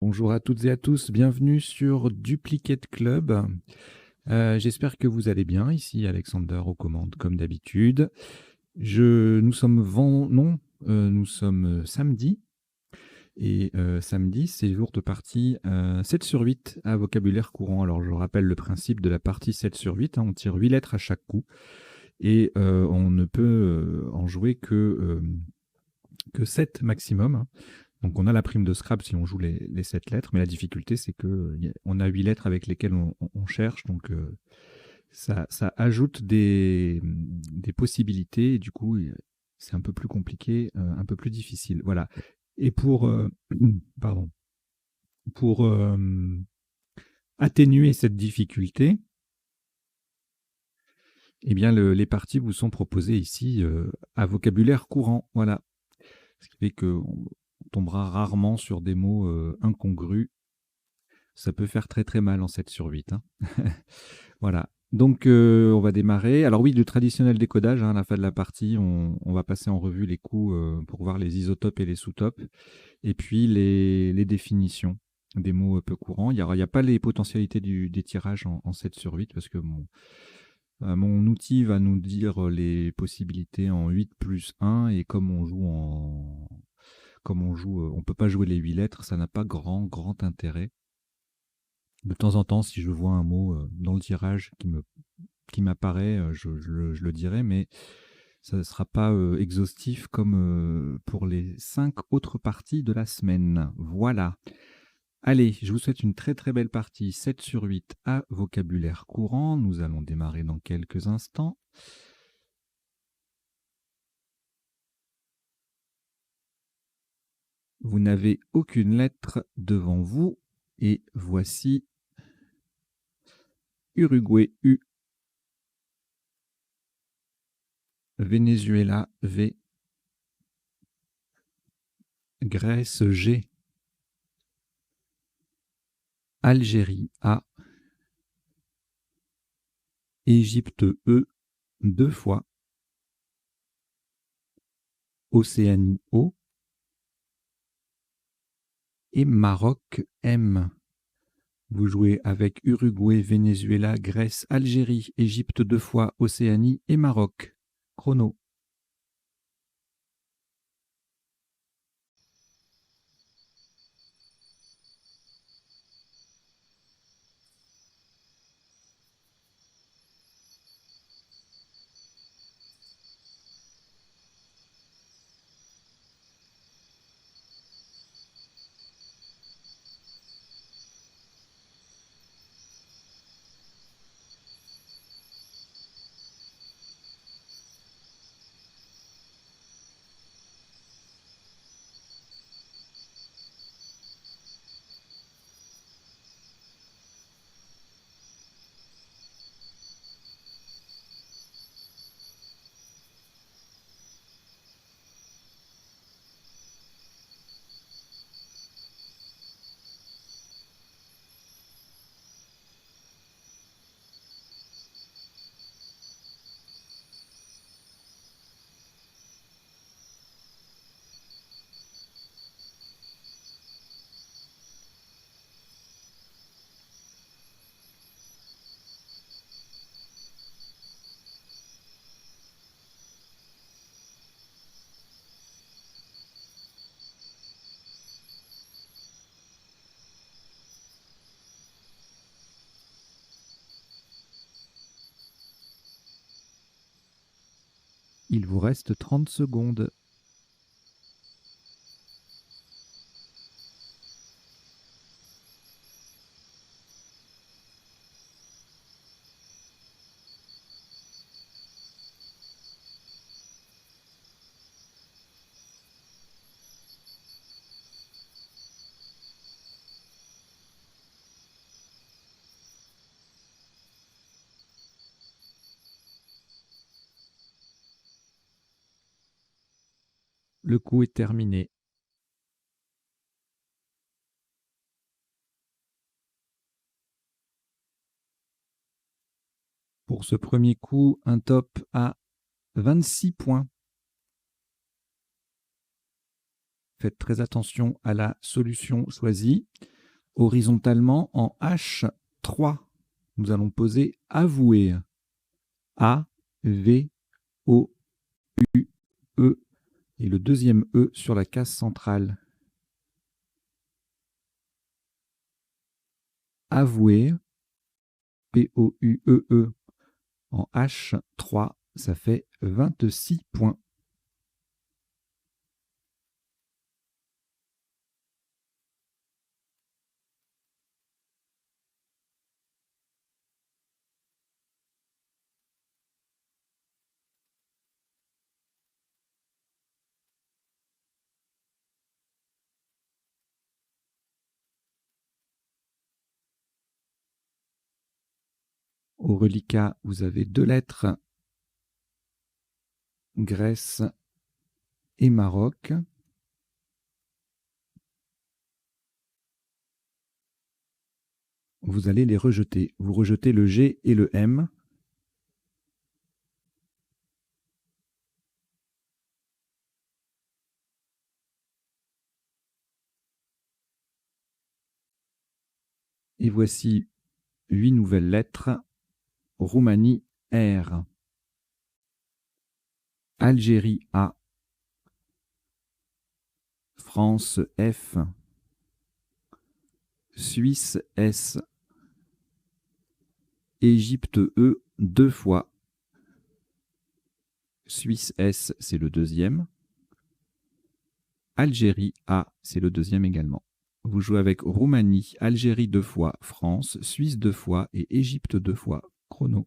Bonjour à toutes et à tous, bienvenue sur Duplicate Club. J'espère que vous allez bien. Ici Alexander aux commandes comme d'habitude. Nous sommes samedi. Et samedi, c'est jour de partie 7 sur 8 à vocabulaire courant. Alors je rappelle le principe de la partie 7 sur 8. On tire 8 lettres à chaque coup. Et on ne peut en jouer que 7 maximum. Donc on a la prime de Scrabble si on joue les 7 lettres, mais la difficulté c'est qu'on a 8 lettres avec lesquelles on cherche, donc ça ajoute des possibilités, et du coup c'est un peu plus compliqué, un peu plus difficile. Voilà. Et pardon, pour atténuer cette difficulté, eh bien les parties vous sont proposées ici à vocabulaire courant. Voilà. Ce qui fait qu'on tombera rarement sur des mots incongrus. Ça peut faire très très mal en 7 sur 8. Hein. Voilà. Donc on va démarrer. Alors oui, le traditionnel décodage, à la fin de la partie, on va passer en revue les coups pour voir les isotopes et les sous-topes. Et puis les définitions des mots peu courants. Il y a pas les potentialités des tirages en 7 sur 8 parce que mon outil va nous dire les possibilités en 8 plus 1, et comme on joue on peut pas jouer les 8 lettres, ça n'a pas grand intérêt. De temps en temps, si je vois un mot dans le tirage qui m'apparaît, je le dirai, mais ça ne sera pas exhaustif comme pour les 5 autres parties de la semaine. Voilà. Allez, je vous souhaite une très très belle partie 7 sur 8 à vocabulaire courant. Nous allons démarrer dans quelques instants. Vous n'avez aucune lettre devant vous et voici Uruguay U, Venezuela V, Grèce G, Algérie A, Égypte E 2 fois, Océanie O et Maroc M. Vous jouez avec Uruguay, Venezuela, Grèce, Algérie, Égypte 2 fois, Océanie et Maroc. Chrono. Il vous reste 30 secondes. Le coup est terminé. Pour ce premier coup, un top à 26 points. Faites très attention à la solution choisie. Horizontalement, en H3, nous allons poser avouer. A, V, O, U, E. Et le deuxième E sur la case centrale. Avouer. P-O-U-E-E. En H3, ça fait 26 points. Au reliquat, vous avez 2 lettres, Grèce et Maroc. Vous allez les rejeter. Vous rejetez le G et le M. Et voici 8 nouvelles lettres. Roumanie, R. Algérie, A. France, F. Suisse, S. Égypte, E, 2 fois. Suisse, S, c'est le deuxième. Algérie, A, c'est le deuxième également. Vous jouez avec Roumanie, Algérie 2 fois, France, Suisse 2 fois et Égypte 2 fois. Chrono.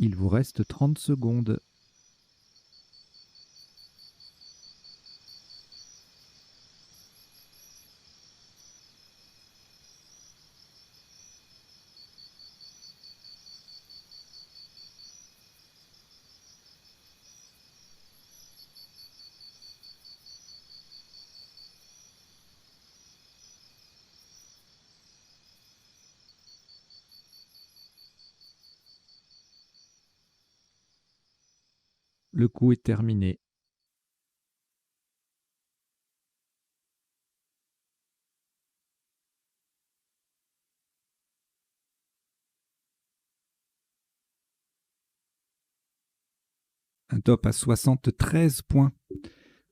Il vous reste 30 secondes. Le coup est terminé. Un top à 73 points.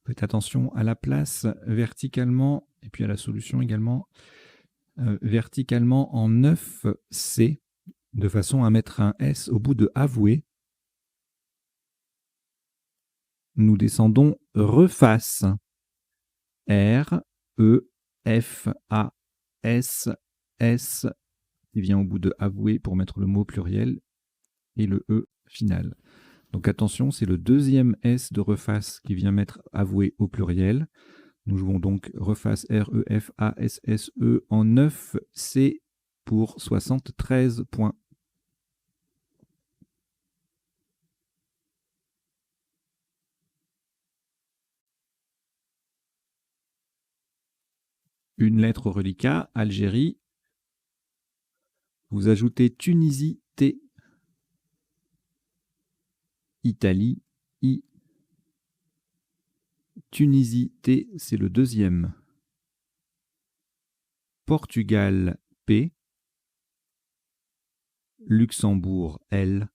Faites attention à la place verticalement et puis à la solution également. Verticalement en 9C, de façon à mettre un S au bout de avouer. Nous descendons reface. R, E, F, A, S, S, qui vient au bout de avouer pour mettre le mot pluriel, et le E final. Donc attention, c'est le deuxième S de reface qui vient mettre avoué au pluriel. Nous jouons donc reface R-E-F-A-S-S-E en 9 C pour 73 points. Une lettre au reliquat, Algérie. Vous ajoutez Tunisie, T. Italie, I. Tunisie, T, c'est le deuxième. Portugal, P. Luxembourg, L.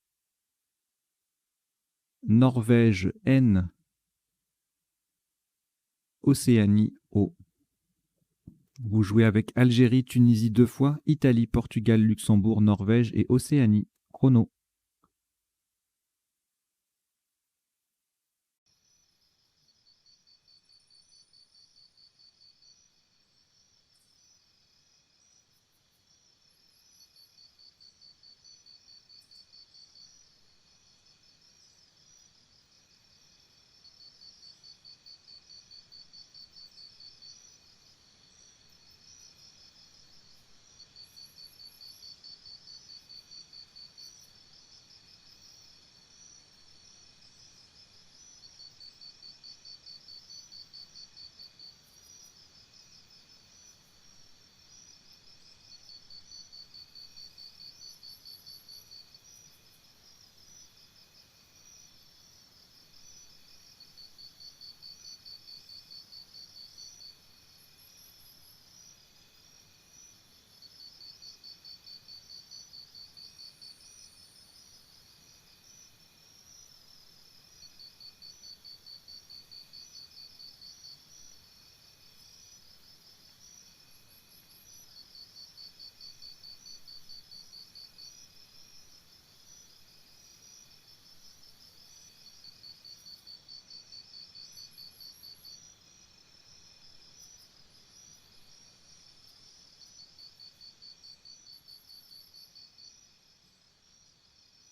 Norvège, N. Océanie, O. Vous jouez avec Algérie, Tunisie 2 fois, Italie, Portugal, Luxembourg, Norvège et Océanie. Chrono.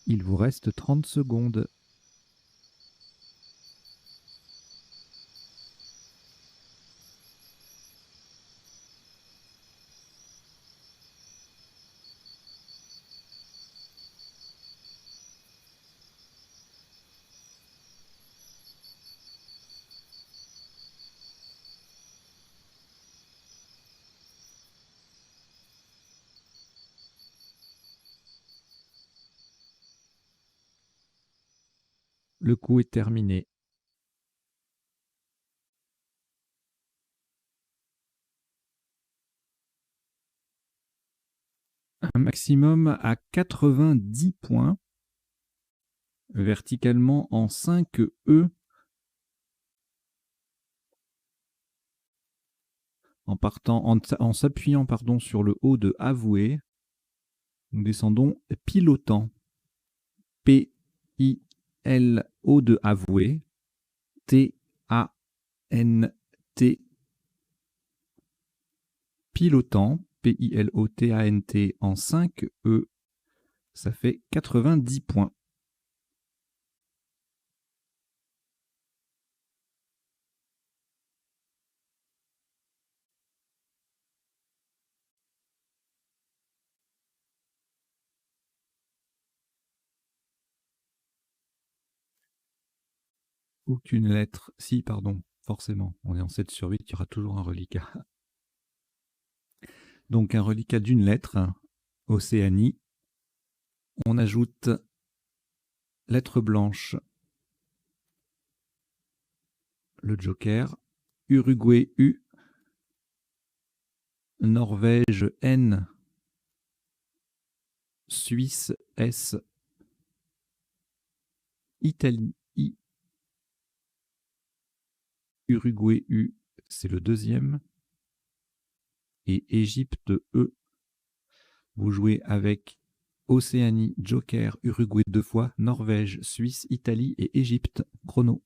Il vous reste 30 secondes. Le coup est terminé. Un maximum à 90 points. Verticalement en 5 E. En s'appuyant sur le haut de avoué, nous descendons pilotant. P-I-L-O de avoué. T-A-N-T. Pilotant. P-I-L-O-T-A-N-T en 5 E. Ça fait 90 points. Aucune lettre. Si, pardon, forcément. On est en 7 sur 8, il y aura toujours un reliquat. Donc un reliquat d'une lettre, Océanie. On ajoute lettre blanche, le joker, Uruguay U, Norvège N, Suisse S, Italie I, Uruguay U, c'est le deuxième, et Égypte E. Vous jouez avec Océanie, joker, Uruguay 2 fois, Norvège, Suisse, Italie et Égypte. Chrono.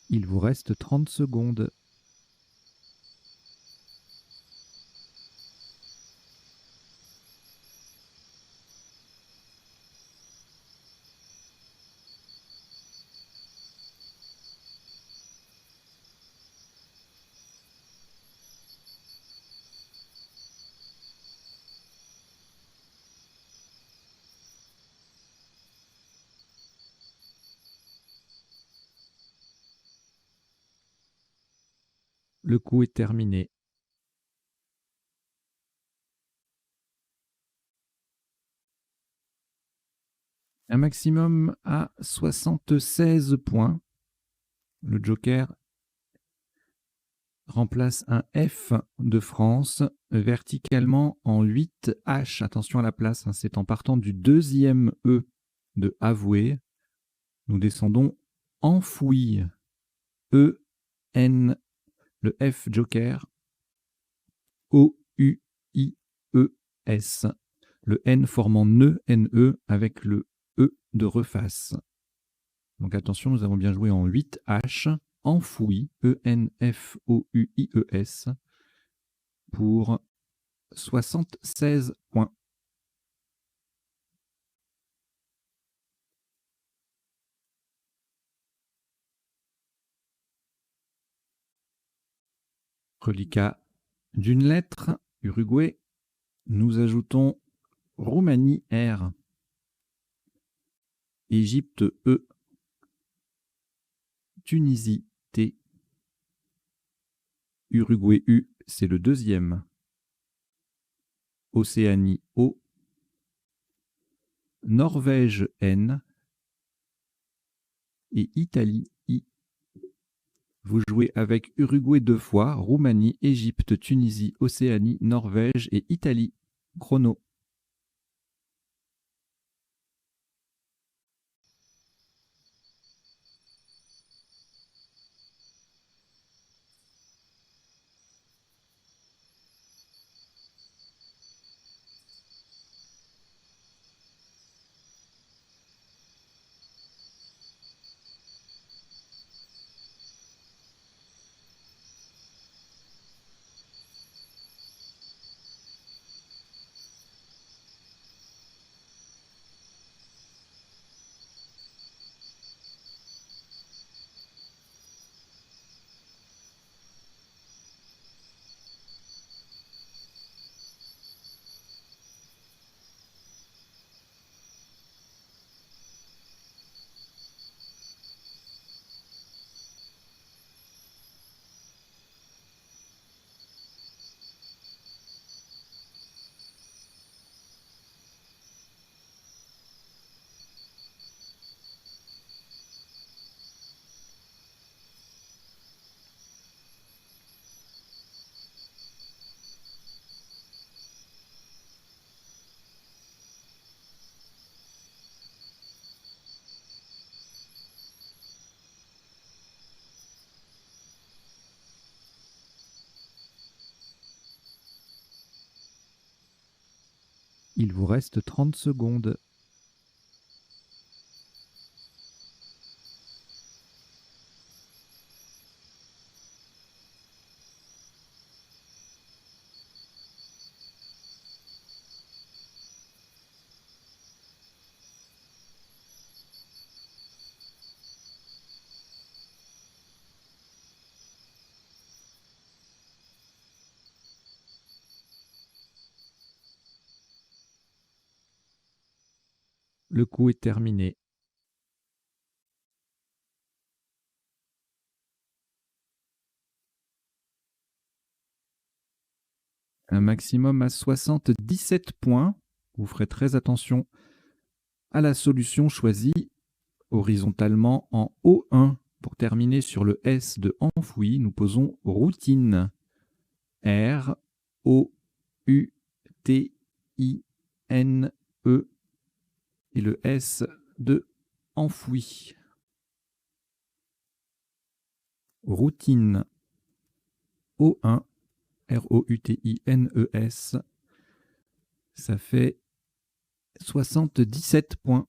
Il vous reste 30 secondes. Le coup est terminé. Un maximum à 76 points. Le joker remplace un F de France verticalement en 8 H. Attention à la place, hein, c'est en partant du deuxième E de avoué. Nous descendons enfoui. E, N, le F joker. O, U, I, E, S. Le N formant NE, NE avec le E de reface. Donc attention, nous avons bien joué en 8 H, enfoui, E-N-F-O-U-I-E-S, pour 76 points. Reliquat d'une lettre, Uruguay. Nous ajoutons Roumanie, R. Égypte, E. Tunisie, T. Uruguay, U, c'est le deuxième. Océanie, O. Norvège, N. Et Italie, I. Vous jouez avec Uruguay 2 fois, Roumanie, Égypte, Tunisie, Océanie, Norvège et Italie. Chrono. Il vous reste 30 secondes. Le coup est terminé. Un maximum à 77 points. Vous ferez très attention à la solution choisie horizontalement en O1. Pour terminer sur le S de enfoui, nous posons routine. R, O, U, T, I, N, E et le S de enfoui. Routine. O1, R-O-U-T-I-N-E-S. Ça fait 77 points.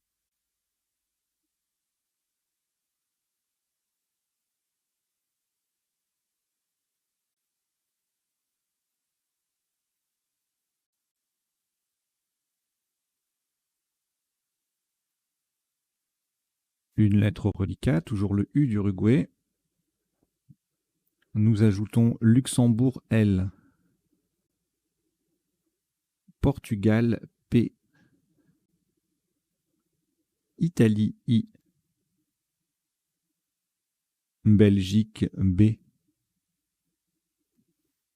une lettre au reliquat, toujours le U d'Uruguay. Nous ajoutons Luxembourg L, Portugal P, Italie I, Belgique B,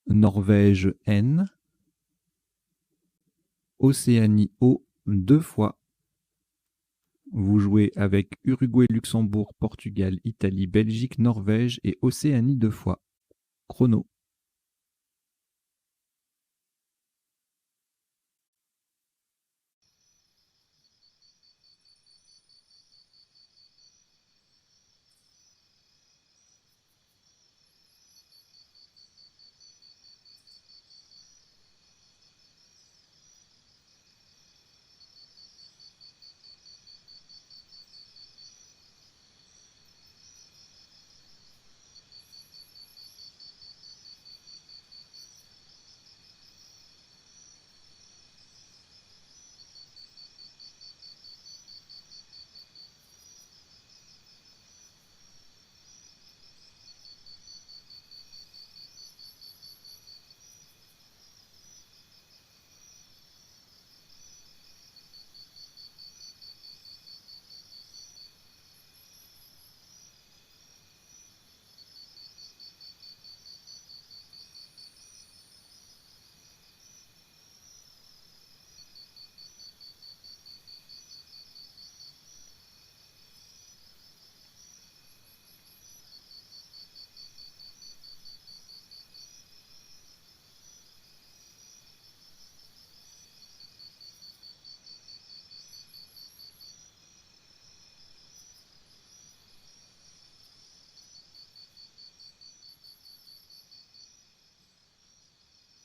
Norvège N, Océanie O 2 fois. Vous jouez avec Uruguay, Luxembourg, Portugal, Italie, Belgique, Norvège et Océanie 2 fois. Chrono.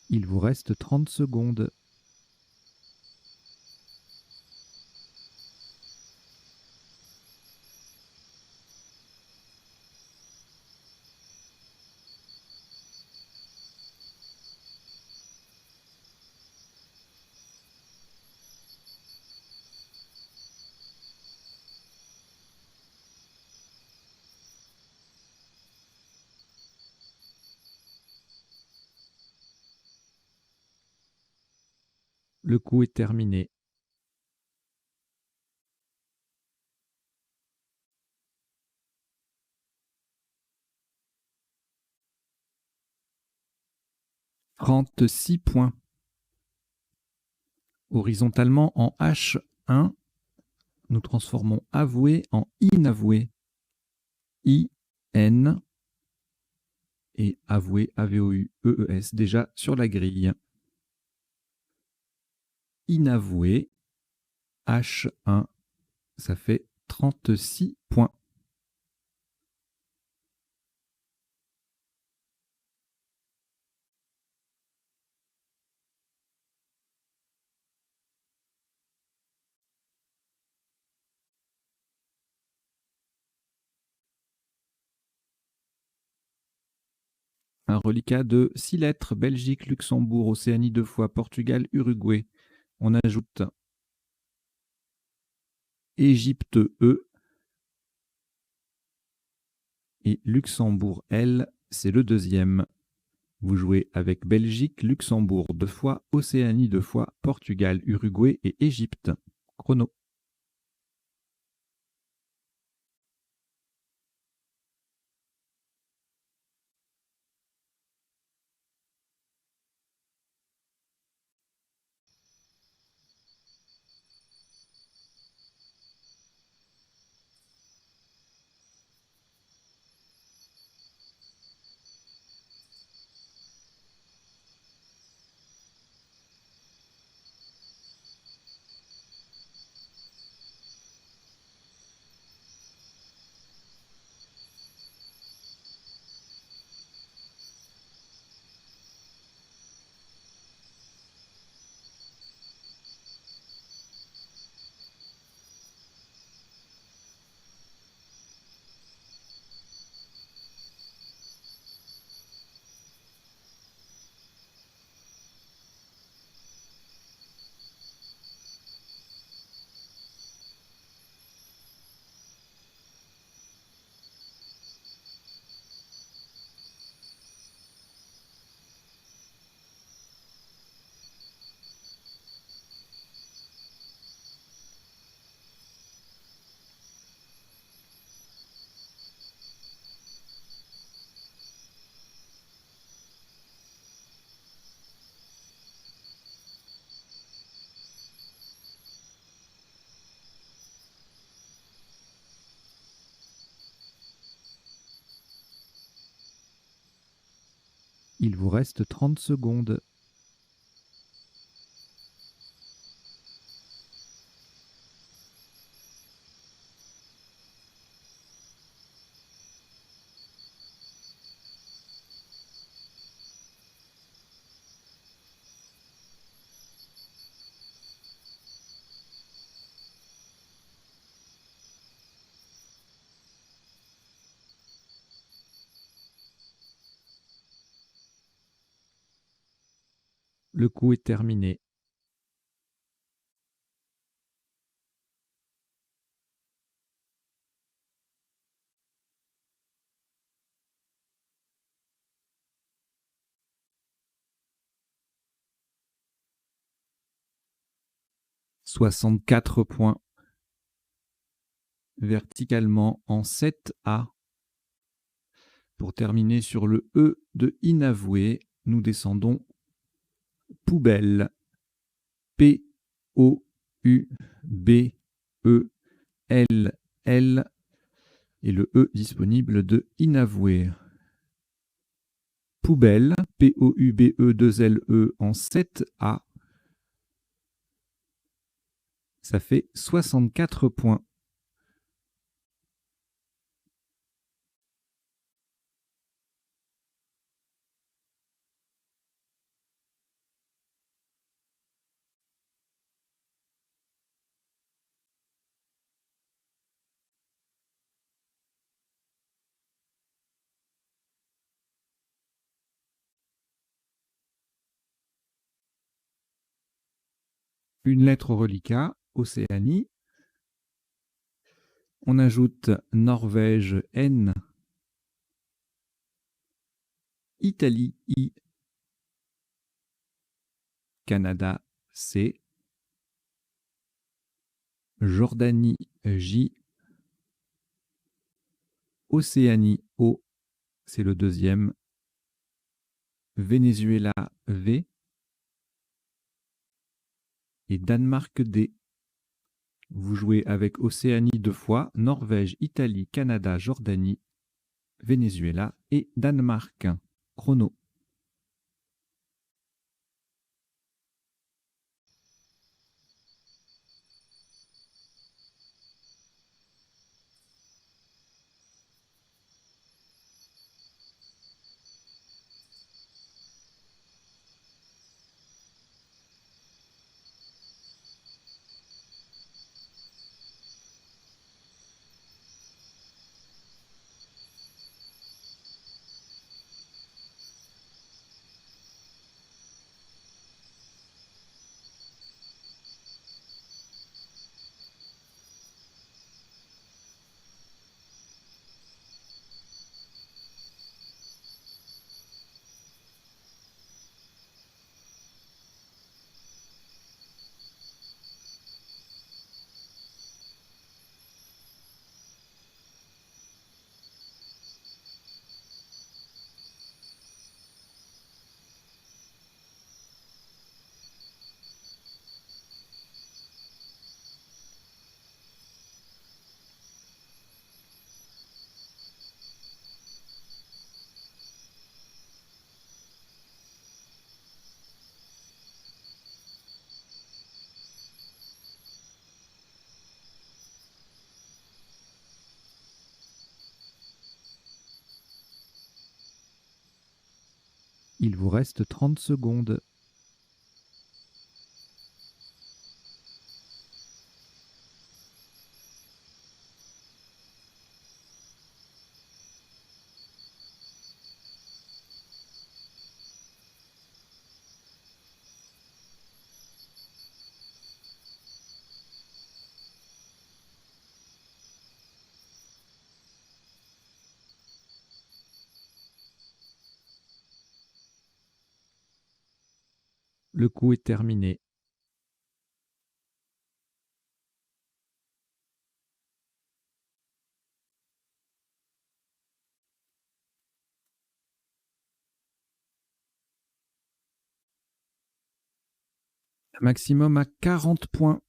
Il vous reste 30 secondes. Le coup est terminé. « 36 points. Horizontalement en H1, nous transformons avoué en inavoué. I-N et avoué, A-V-O-U-E-E-S, déjà sur la grille. Inavoué, H1, ça fait 36 points. Un reliquat de 6 lettres, Belgique, Luxembourg, Océanie 2 fois, Portugal, Uruguay. On ajoute Égypte E et Luxembourg L, c'est le deuxième. Vous jouez avec Belgique, Luxembourg 2 fois, Océanie 2 fois, Portugal, Uruguay et Égypte. Chrono. Il vous reste 30 secondes. Le coup est terminé. « 64 points. Verticalement en 7A. Pour terminer sur le E de inavoué, nous descendons poubelle. P-O-U-B-E-L-L et le E disponible de inavoué. Poubelle, P-O-U-B-E-2-L-E en 7A. Ça fait 64 points. Une lettre au reliquat, Océanie. On ajoute Norvège, N. Italie, I. Canada, C. Jordanie, J. Océanie, O. C'est le deuxième. Venezuela, V. Et Danemark, D. Vous jouez avec Océanie 2 fois, Norvège, Italie, Canada, Jordanie, Venezuela et Danemark. Chrono. Il vous reste 30 secondes. Le coup est terminé. Maximum à 40 points.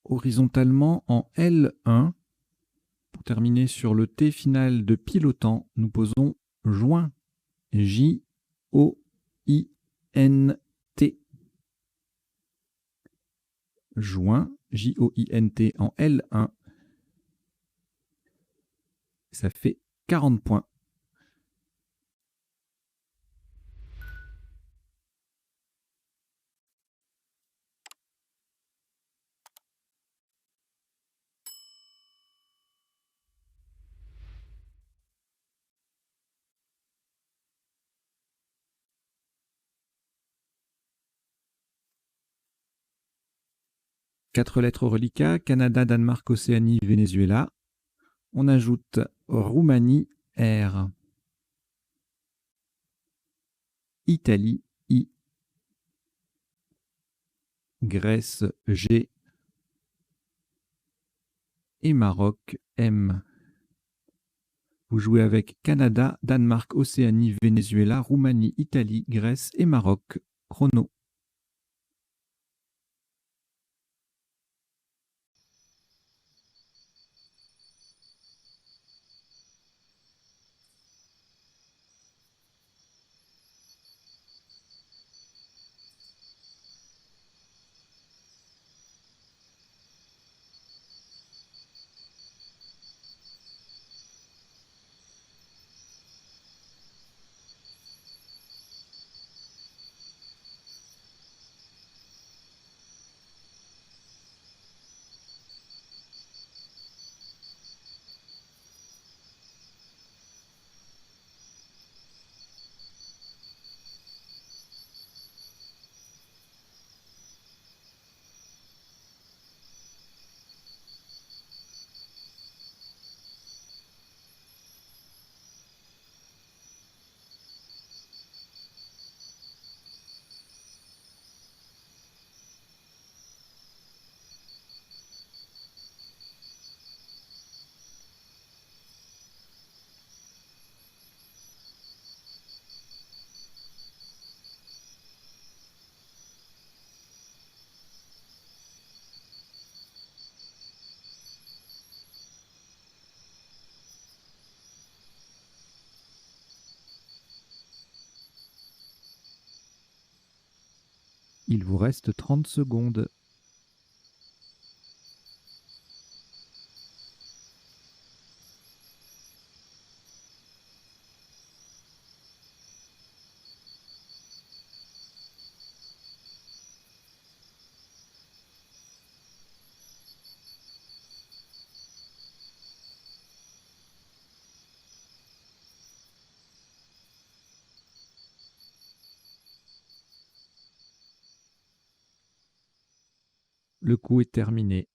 Horizontalement en L1. Pour terminer sur le T final de pilotant, nous posons joint J-O-I-N-T. Joint, J-O-I-N-T en L1. Ça fait 40 points. Quatre lettres au reliquat, Canada, Danemark, Océanie, Venezuela. On ajoute Roumanie, R. Italie, I. Grèce, G. Et Maroc, M. Vous jouez avec Canada, Danemark, Océanie, Venezuela, Roumanie, Italie, Grèce et Maroc. Chrono. Il vous reste 30 secondes. Le coup est terminé.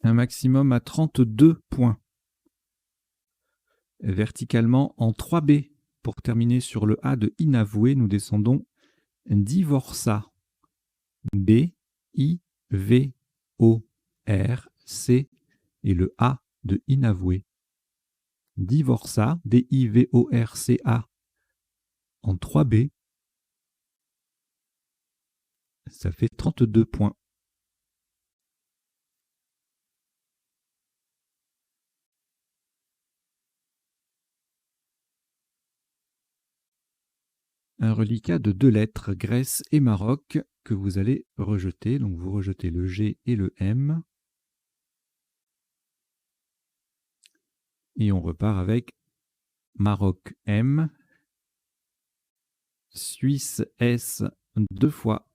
Un maximum à 32 points. Verticalement en 3B. Pour terminer sur le A de inavoué, nous descendons divorça. B, I, V, O, R, C et le A de inavoué. Divorça, D-I-V-O-R-C-A en 3B. Ça fait 32 points. Un reliquat de 2 lettres, Grèce et Maroc, que vous allez rejeter. Donc vous rejetez le G et le M. Et on repart avec Maroc M, Suisse S 2 fois,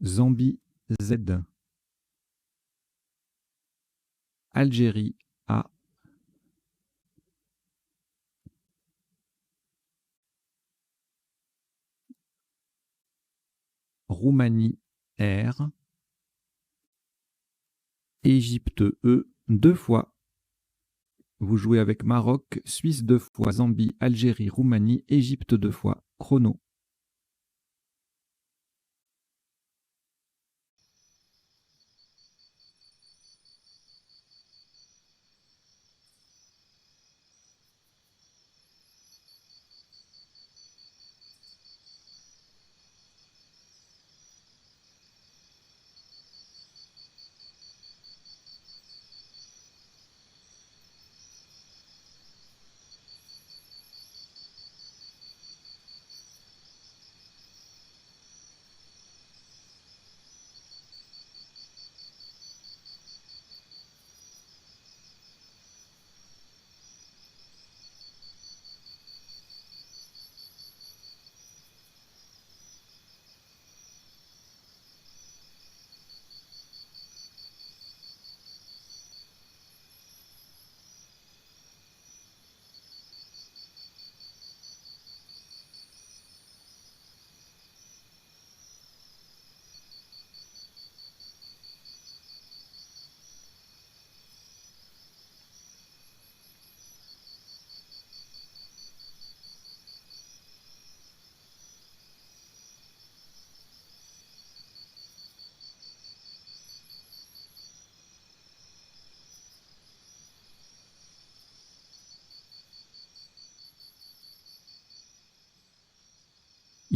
Zambie Z, Algérie A, Roumanie R, Égypte E 2 fois. Vous jouez avec Maroc, Suisse 2 fois, Zambie, Algérie, Roumanie, Égypte 2 fois. Chrono.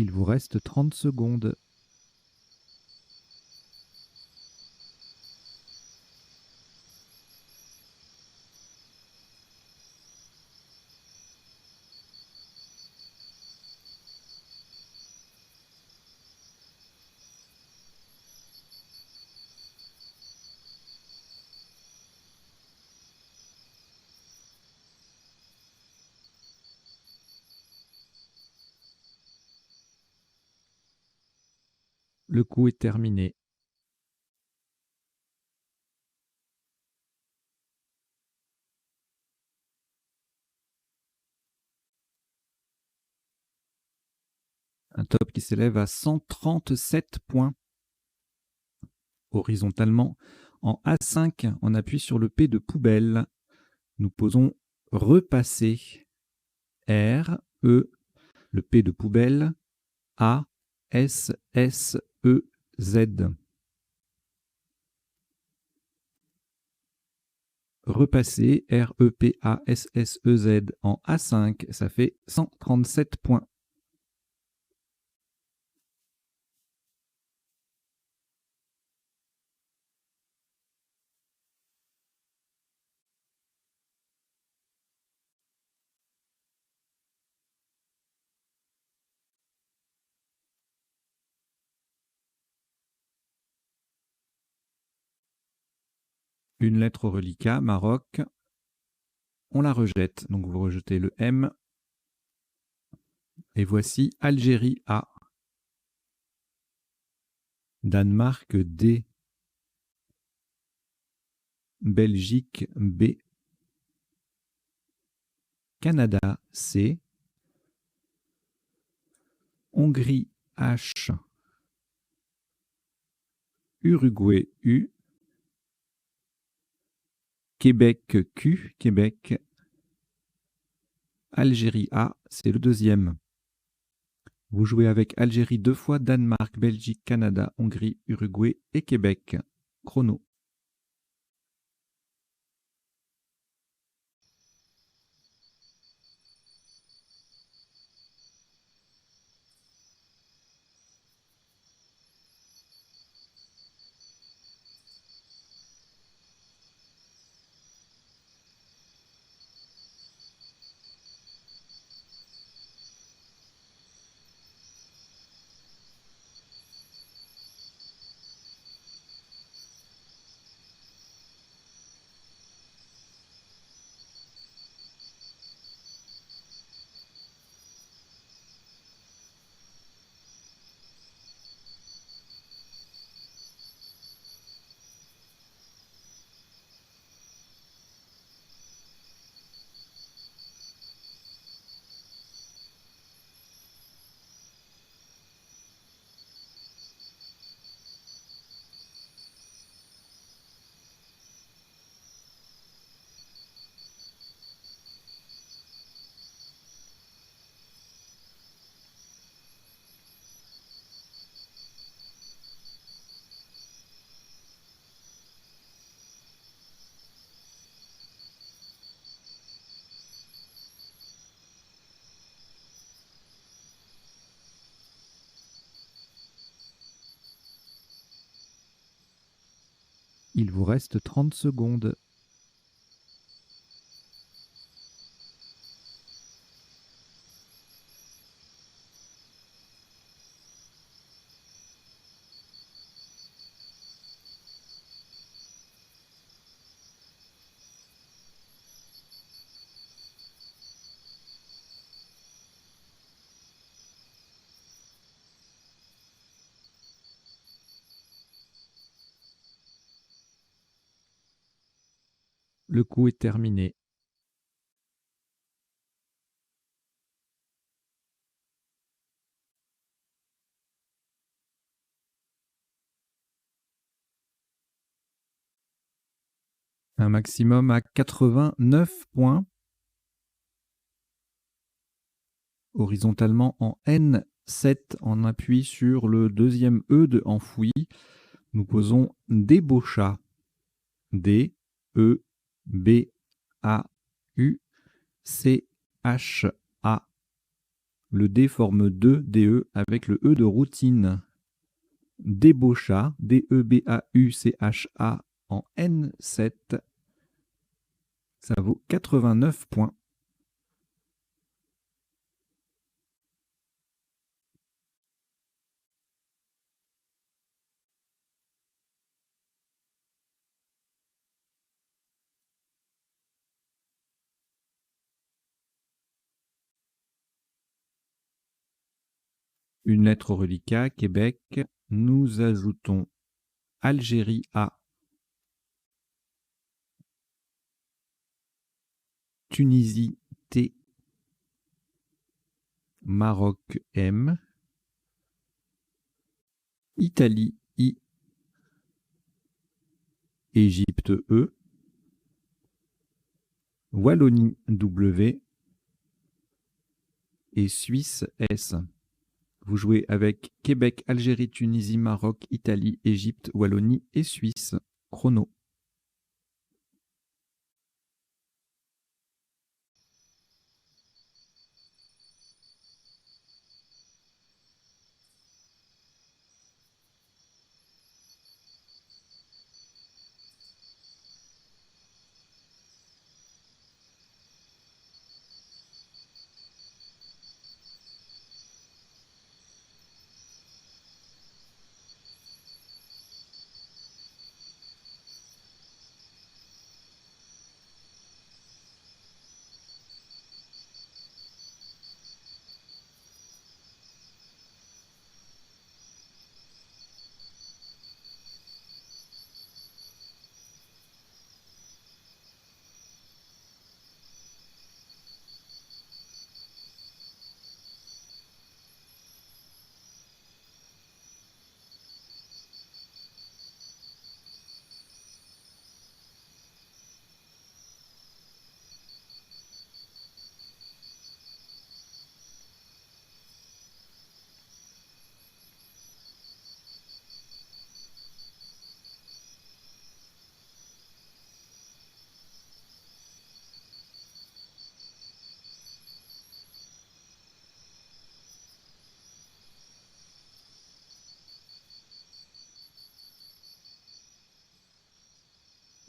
Il vous reste 30 secondes. Le coup est terminé. Un top qui s'élève à 137 points. Horizontalement, en A5, on appuie sur le P de poubelle. Nous posons repasser. R, E, le P de poubelle, A, S, S, E, Z. Repasser, R, E, P, A, S, S, E, Z en A5, ça fait 137 points. Une lettre au reliquat, Maroc, on la rejette. Donc vous rejetez le M. Et voici Algérie A. Danemark D. Belgique B. Canada C. Hongrie H. Uruguay U. Québec Q. Québec. Algérie A, c'est le deuxième. Vous jouez avec Algérie 2 fois, Danemark, Belgique, Canada, Hongrie, Uruguay et Québec. Chrono. Il vous reste 30 secondes. Le coup est terminé. Un maximum à 89 points. Horizontalement en N7, on appuie sur le deuxième E de enfoui. Nous posons débaucha. D, E, B, A, U, C, H, A. Le D forme 2, DE, avec le E de routine. Débaucha, D-E-B-A-U-C-H-A, en N7. Ça vaut 89 points. Une lettre au reliquat, Québec. Nous ajoutons Algérie A, Tunisie T, Maroc M, Italie I, Égypte E, Wallonie W et Suisse S. Vous jouez avec Québec, Algérie, Tunisie, Maroc, Italie, Égypte, Wallonie et Suisse. Chrono.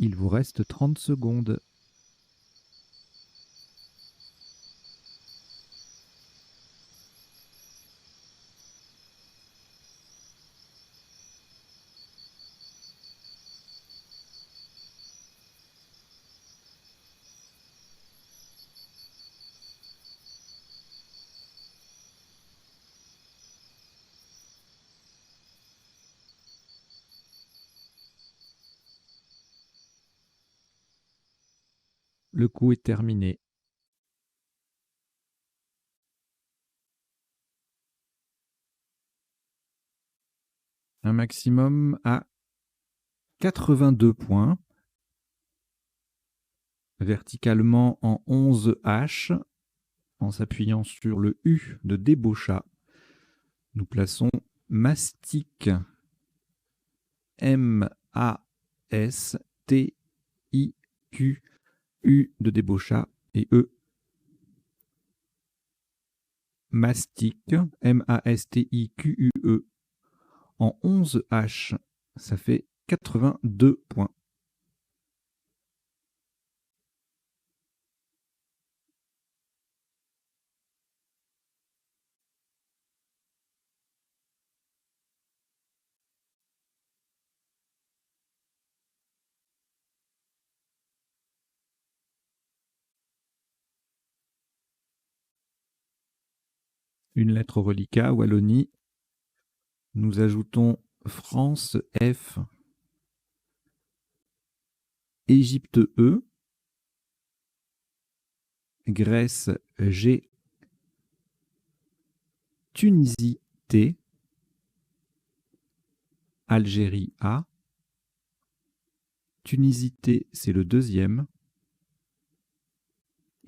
Il vous reste 30 secondes. Le coup est terminé. Un maximum à 82 points. Verticalement en 11 H, en s'appuyant sur le U de débaucha. Nous plaçons mastic. M-A-S-T-I-Q, U de débaucha et E. Mastic, M-A-S-T-I-Q-U-E, en 11 H. Ça fait 82 points. Une lettre au reliquat, Wallonie. Nous ajoutons France F, Égypte E, Grèce G, Tunisie T, Algérie A, Tunisie T, c'est le deuxième,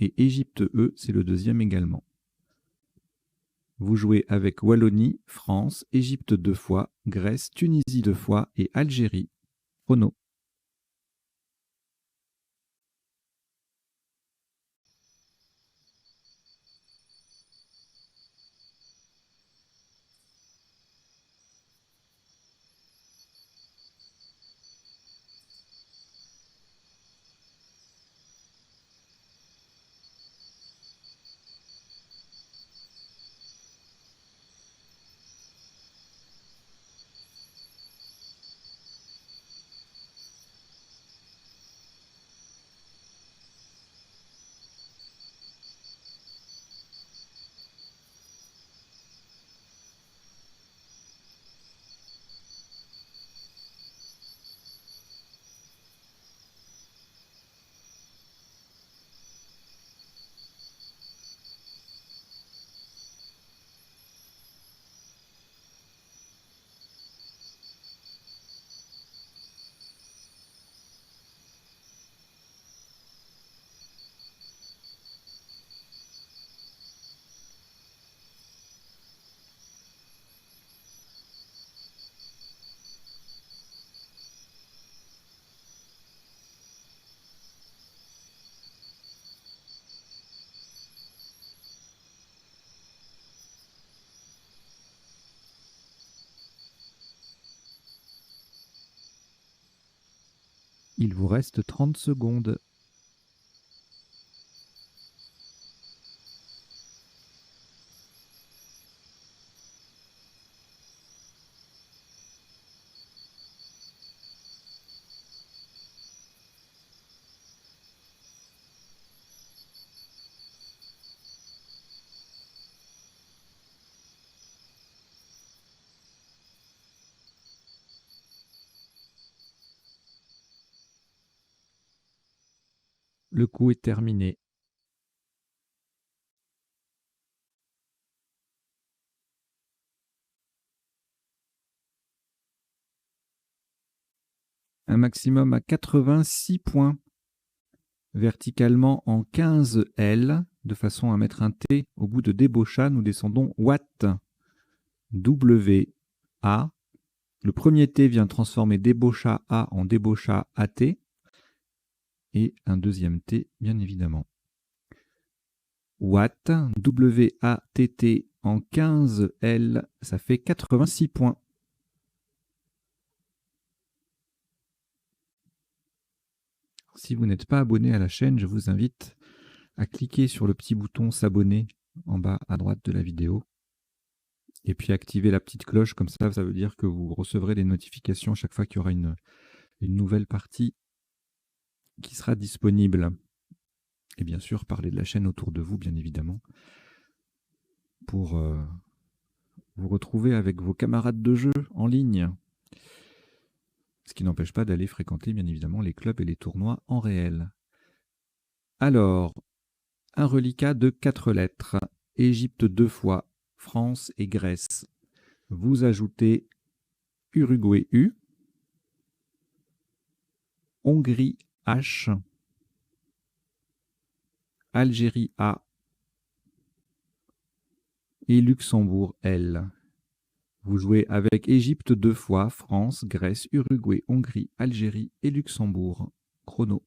et Égypte E, c'est le deuxième également. Vous jouez avec Wallonie, France, Égypte 2 fois, Grèce, Tunisie 2 fois et Algérie. Chrono. Il vous reste 30 secondes. Le coup est terminé. Un maximum à 86 points. Verticalement en 15 L, de façon à mettre un T au bout de débaucha, nous descendons Watt. W, A. Le premier T vient transformer débaucha A en débaucha AT. Et un deuxième T, bien évidemment. Watt, W-A-T-T en 15 L, ça fait 86 points. Si vous n'êtes pas abonné à la chaîne, je vous invite à cliquer sur le petit bouton s'abonner en bas à droite de la vidéo. Et puis activer la petite cloche, comme ça veut dire que vous recevrez des notifications chaque fois qu'il y aura une nouvelle partie qui sera disponible. Et bien sûr, parler de la chaîne autour de vous, bien évidemment, pour vous retrouver avec vos camarades de jeu en ligne. Ce qui n'empêche pas d'aller fréquenter, bien évidemment, les clubs et les tournois en réel. Alors, un reliquat de 4 lettres. Égypte 2 fois, France et Grèce. Vous ajoutez Uruguay U, Hongrie H, Algérie A et Luxembourg L. Vous jouez avec Égypte 2 fois, France, Grèce, Uruguay, Hongrie, Algérie et Luxembourg. Chrono.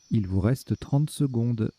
Il vous reste 30 secondes.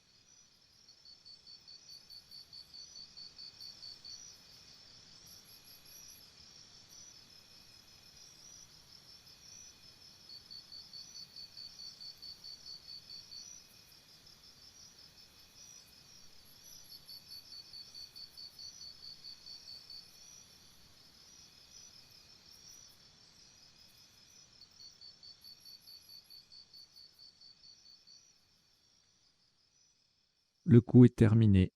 Le coup est terminé.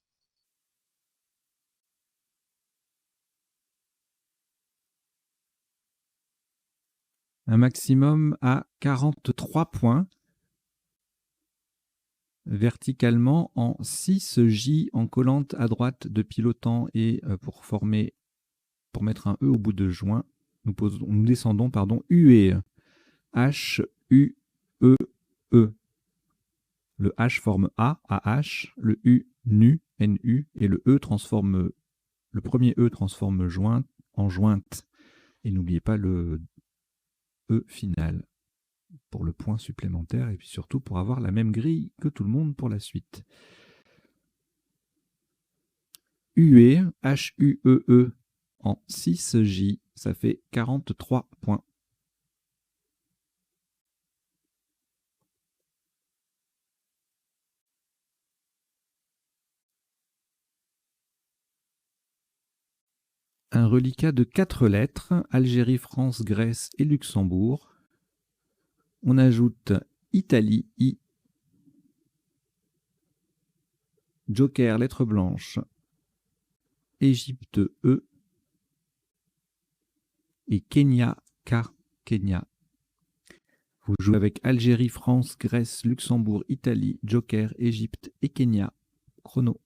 Un maximum à 43 points. Verticalement en 6 J en collante à droite de pilotant et pour mettre un E au bout de joint, nous descendons UE. H, U, E, E. Le H forme A, AH, le U, NU, NU, et le premier E transforme jointe en jointe. Et n'oubliez pas le E final. pour le point supplémentaire et puis surtout pour avoir la même grille que tout le monde pour la suite. Huée, H-U-E-E, en 6J, ça fait 43 points. Un reliquat de 4 lettres, Algérie, France, Grèce et Luxembourg. On ajoute Italie, I. Joker, lettre blanche. Égypte, E. Et Kenya, K. Kenya. Vous jouez avec Algérie, France, Grèce, Luxembourg, Italie, Joker, Égypte et Kenya. Chrono.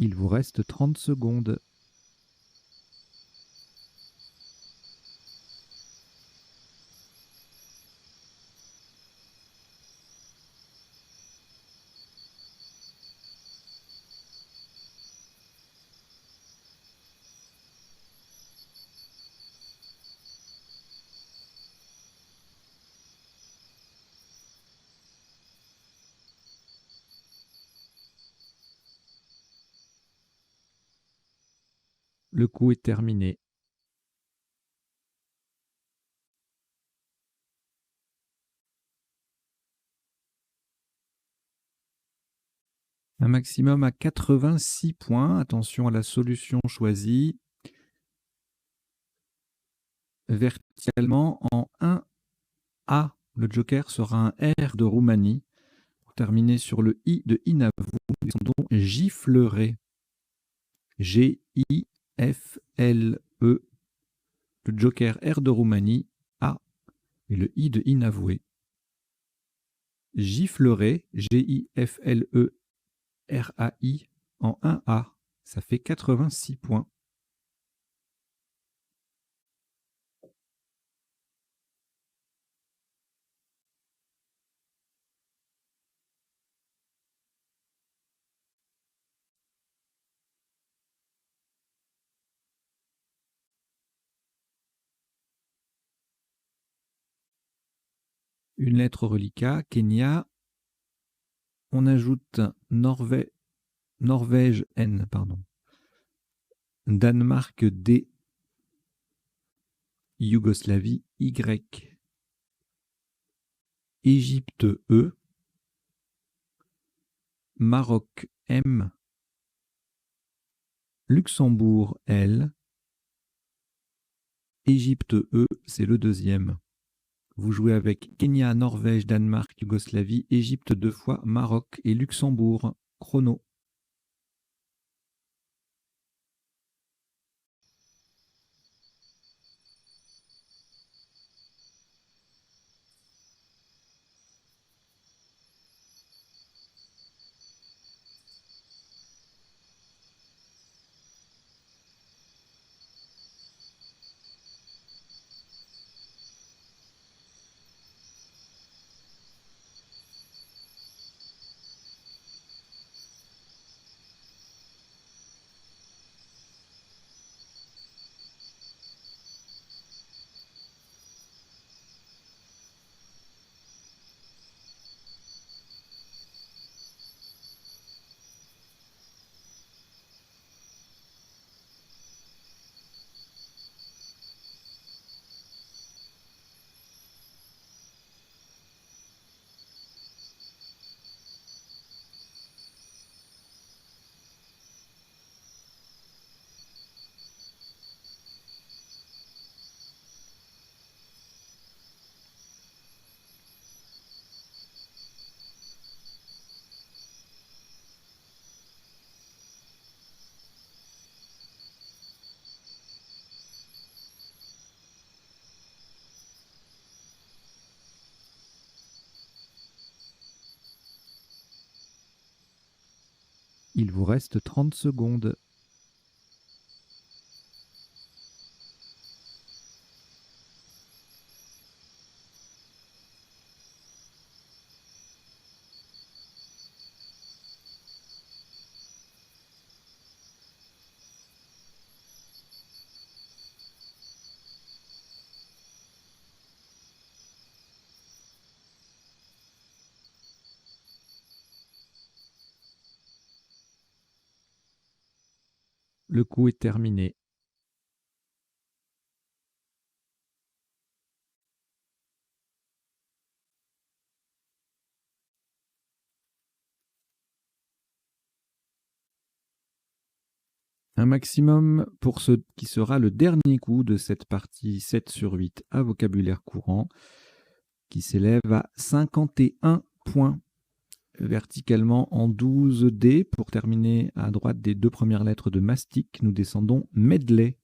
Il vous reste 30 secondes. Le coup est terminé. Un maximum à 86 points. Attention à la solution choisie. Verticalement en 1A. Le joker sera un R de Roumanie. Pour terminer sur le I de Inavou, descendons Gifleray. G-I-F-L-E. Le joker R de Roumanie, A. Et le I de Inavoué. Gifleray, G-I-F-L-E-R-A-I, en 1A. Ça fait 86 points. Une lettre reliquat, Kenya. On ajoute Norvège N, pardon. Danemark D. Yougoslavie Y. Égypte E. Maroc M. Luxembourg L. Égypte E, c'est le deuxième. Vous jouez avec Kenya, Norvège, Danemark, Yougoslavie, Égypte 2 fois, Maroc et Luxembourg. Chrono. Il vous reste 30 secondes. Le coup est terminé. Un maximum pour ce qui sera le dernier coup de cette partie 7 sur 8 à vocabulaire courant, qui s'élève à 51 points. Verticalement en 12 dés, pour terminer à droite des 2 premières lettres de mastic, nous descendons medley.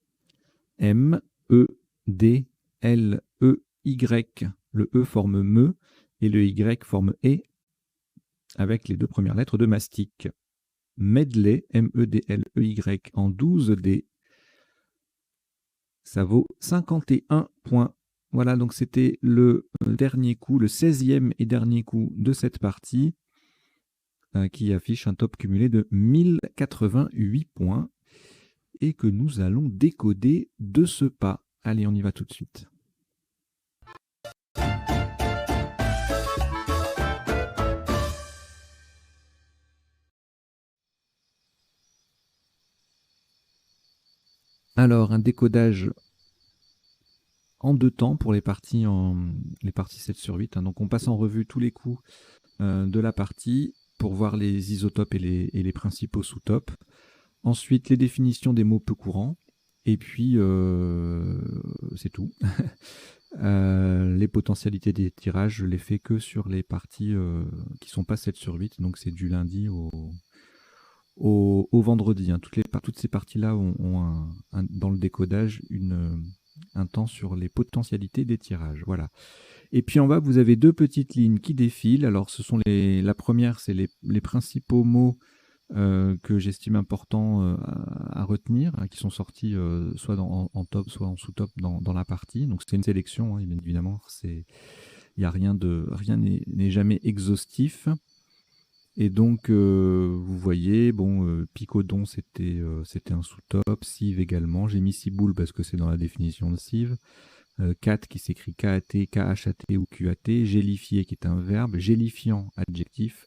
M, E, D, L, E, Y. Le E forme me et le Y forme E avec les 2 premières lettres de mastic. Medley, M-E-D-L-E-Y en 12 dés. Ça vaut 51 points. Voilà, donc c'était le dernier coup, le 16e et dernier coup de cette partie, qui affiche un top cumulé de 1088 points et que nous allons décoder de ce pas. Allez, on y va tout de suite. Alors, un décodage en 2 temps pour les parties 7 sur 8. Donc, on passe en revue tous les coups de la partie pour voir les isotopes et les principaux sous-topes. Ensuite, les définitions des mots peu courants. Et puis, c'est tout. Les potentialités des tirages, je les fais que sur les parties qui sont pas 7 sur 8. Donc, c'est du lundi au vendredi. Hein. Toutes ces parties-là ont dans le décodage un temps sur les potentialités des tirages. Voilà. Et puis en bas, vous avez 2 petites lignes qui défilent. Alors, la première, c'est les principaux mots que j'estime importants à retenir, hein, qui sont sortis soit en top, soit en sous-top dans la partie. Donc, c'est une sélection, hein, bien évidemment. Rien n'est jamais exhaustif. Et donc, vous voyez, Picodon, c'était un sous-top, Sieve également. J'ai mis Ciboule parce que c'est dans la définition de Sieve. Cat qui s'écrit K-A-T, K-H-A-T ou Q-A-T. Gélifié qui est un verbe. Gélifiant, adjectif.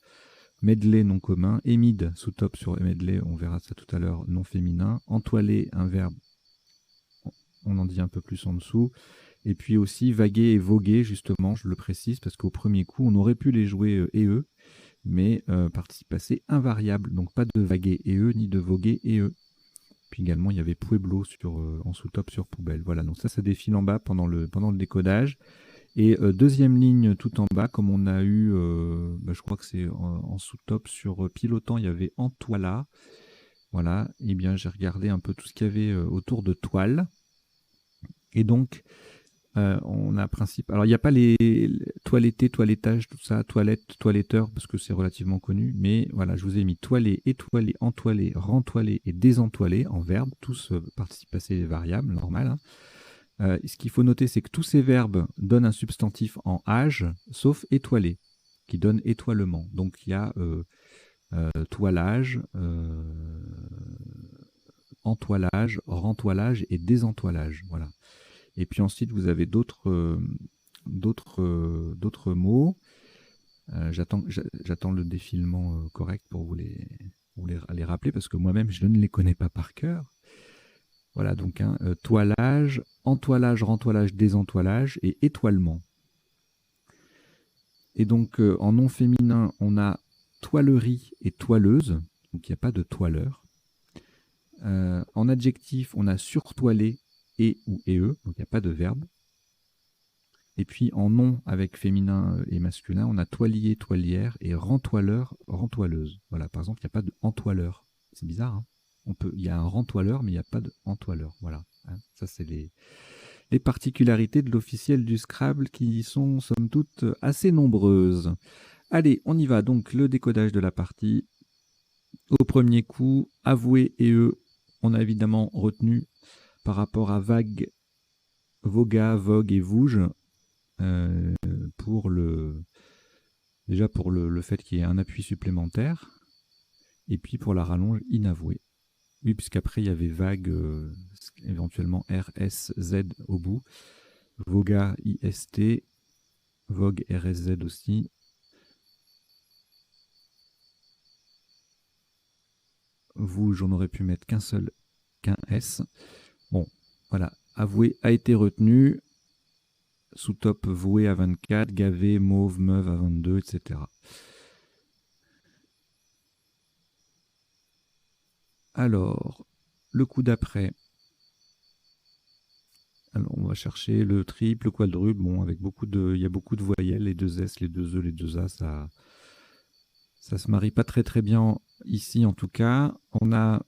Medley, nom commun. Émide, sous-top sur medley, on verra ça tout à l'heure, nom féminin. Entoilé, un verbe. On en dit un peu plus en dessous. Et puis aussi, vaguer et voguer, justement, je le précise, parce qu'au premier coup, on aurait pu les jouer et eux, mais participe passé invariable, donc pas de vaguer et eux, ni de voguer et eux. Puis également, il y avait Pueblo en sous-top sur poubelle. Voilà, donc ça défile en bas pendant le décodage. Et deuxième ligne tout en bas, comme on a eu, je crois que c'est en sous-top sur pilotant, il y avait en toile. Voilà, et bien j'ai regardé un peu tout ce qu'il y avait autour de toile. Et donc, on a principe. Alors, il n'y a pas les toiletté, toilettage, tout ça, toilette, toiletteur, parce que c'est relativement connu. Mais voilà, je vous ai mis toilé, étoilé, entoilé, rentoilé et désentoilé en verbe, tous participes passés variables, normal. Hein. Ce qu'il faut noter, c'est que tous ces verbes donnent un substantif en âge, sauf étoilé, qui donne étoilement. Donc, il y a toilage, entoilage, rentoilage et désentoilage. Voilà. Et puis ensuite, vous avez d'autres mots. J'attends le défilement correct pour vous les rappeler, parce que moi-même, je ne les connais pas par cœur. Voilà, donc toilage, entoilage, rentoilage, désentoilage et étoilement. Et donc, en nom féminin, on a toilerie et toileuse, donc il n'y a pas de toileur. En adjectif, on a surtoilé et ou et eux, donc il n'y a pas de verbe. Et puis en nom avec féminin et masculin, on a toilier, toilière et rentoileur, rentoileuse. Voilà, par exemple, il n'y a pas de entoileur. C'est bizarre, hein. Il y a un rentoileur, mais il n'y a pas de entoileur. Voilà, hein. Ça c'est les particularités de l'officiel du Scrabble qui sont somme toute assez nombreuses. Allez, on y va. Donc le décodage de la partie. Au premier coup, avoué et eux, on a évidemment retenu par rapport à vague, voga, vogue et vouge, euh, pour déjà pour le fait qu'il y ait un appui supplémentaire, et puis pour la rallonge inavouée. Oui, puisqu'après il y avait vague, éventuellement R, S, Z au bout, voga, IST, vogue, RSZ aussi. Vouge, on aurait pu mettre qu'un S. Bon, voilà. Avoué a été retenu. Sous-top voué à 24, gavé, mauve, meuve à 22, etc. Alors, le coup d'après. Alors, on va chercher le triple, le quadruple. Bon, avec il y a beaucoup de voyelles, les deux S, les deux E, les deux A, ça se marie pas très très bien ici en tout cas. On a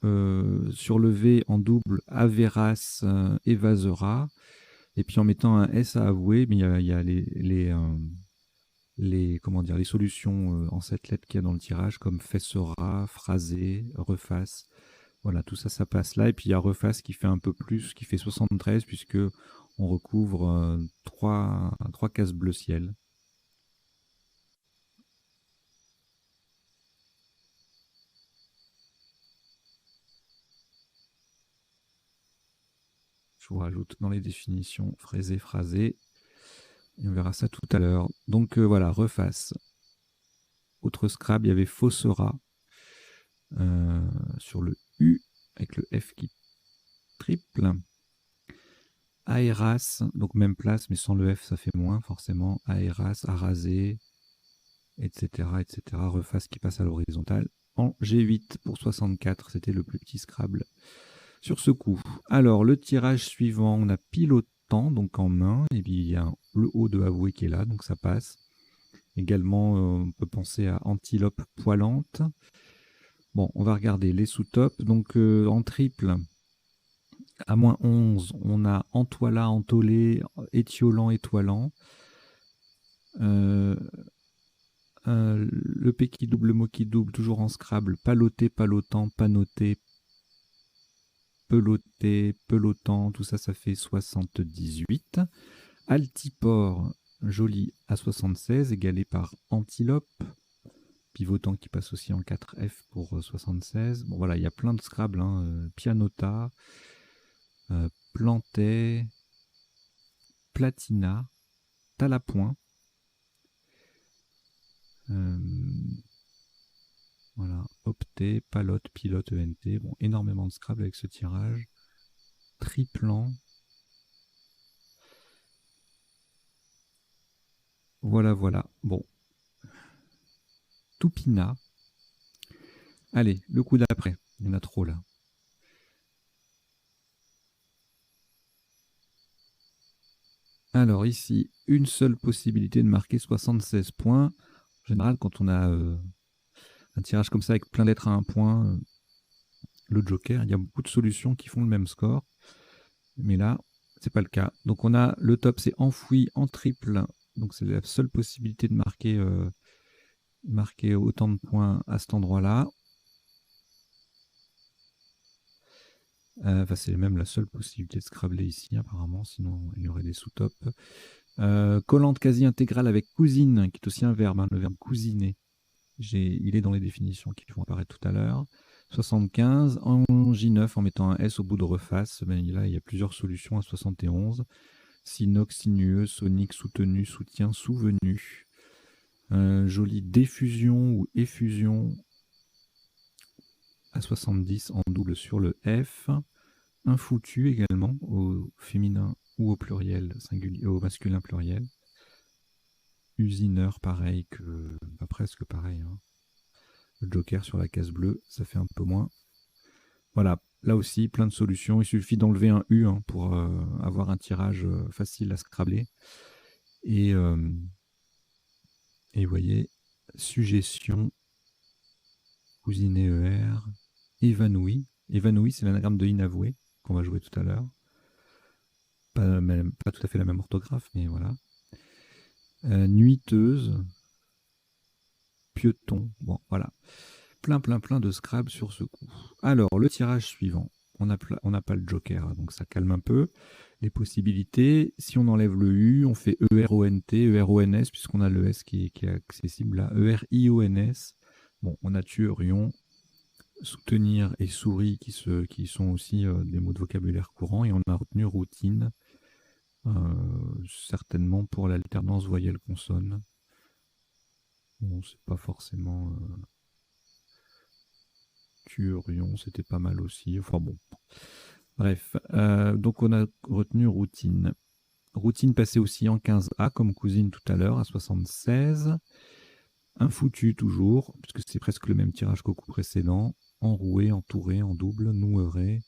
sur le V en double Averas, Evasera. Et puis en mettant un S à avouer, mais il y a comment dire, les solutions en 7 lettres qu'il y a dans le tirage, comme fessera, phrasé, reface. Voilà, tout ça, ça passe là. Et puis il y a reface qui fait un peu plus, qui fait 73, puisque on recouvre trois cases bleu ciel. Je vous rajoute dans les définitions fraisé, phrasé. Et on verra ça tout à l'heure. Donc voilà, reface. Autre Scrabble, il y avait faussera sur le U, avec le F qui triple. Aeras, donc même place, mais sans le F, ça fait moins, forcément. Aeras, arasé, etc., etc. Reface qui passe à l'horizontale. En G8 pour 64, c'était le plus petit Scrabble sur ce coup. Alors, le tirage suivant, on a pilotant, donc en main, et puis il y a le haut de avoué qui est là, donc ça passe. Également, on peut penser à antilope poilante. Bon, on va regarder les sous-tops. Donc, en triple, à moins 11, on a entoila, entolé, étiolant, étoilant. Le P qui double, le mot qui double, toujours en Scrabble. Paloté, palotant, panoté, peloté, pelotant, tout ça, ça fait 78. Altiport, joli, à 76, égalé par antilope. Pivotant qui passe aussi en 4F pour 76. Bon voilà, il y a plein de Scrabble, hein. Pianota, Plantet, Platina, Talapoint. Voilà, Opté, Palote, Pilote, ENT. Bon, énormément de Scrabble avec ce tirage. Triplant. Voilà, voilà. Bon. Toupina. Allez, le coup d'après. Il y en a trop là. Alors ici, une seule possibilité de marquer 76 points. En général, quand on a un tirage comme ça avec plein de lettres à un point, le joker, il y a beaucoup de solutions qui font le même score. Mais là, c'est pas le cas. Donc on a le top, c'est enfoui en triple. Donc c'est la seule possibilité de marquer autant de points à cet endroit-là. C'est même la seule possibilité de scrabbler ici, apparemment, sinon il y aurait des sous-tops. Collante quasi intégrale avec cousine, qui est aussi un verbe, hein, le verbe cousiner. Il est dans les définitions qui vont apparaître tout à l'heure. 75, en J9, en mettant un S au bout de reface, ben là, il y a plusieurs solutions à 71. Sinox, sinueux, sonique, soutenu, soutien, souvenu. Jolie diffusion ou effusion à 70 en double sur le F. Un foutu également au féminin ou au pluriel singulier, au masculin pluriel. Usineur, pareil que, presque pareil. Hein. Le joker sur la case bleue, ça fait un peu moins. Voilà, là aussi, plein de solutions. Il suffit d'enlever un U pour avoir un tirage facile à scrabbler. Et vous voyez, suggestion, cousiné ER, évanoui. Évanoui, c'est l'anagramme de inavoué qu'on va jouer tout à l'heure. Pas tout à fait la même orthographe, mais voilà. Nuiteuse, pieuton, bon, voilà. plein de Scrabble sur ce coup. Alors, le tirage suivant. On n'a pas le joker, hein, donc ça calme un peu les possibilités. Si on enlève le U, on fait E-R-O-N-T, E-R-O-N-S, puisqu'on a le S qui est accessible là. E-R-I-O-N-S. Bon, on a tuerion, soutenir et souris qui sont aussi des mots de vocabulaire courant. Et on a retenu routine, certainement pour l'alternance voyelle-consonne. Bon, c'est pas forcément... tuerion, c'était pas mal aussi. Enfin bon. Bref, donc on a retenu routine. Routine passée aussi en 15A, comme cousine tout à l'heure, à 76. Un foutu toujours, puisque c'est presque le même tirage qu'au coup précédent. Enroué, entouré, en double, noueré,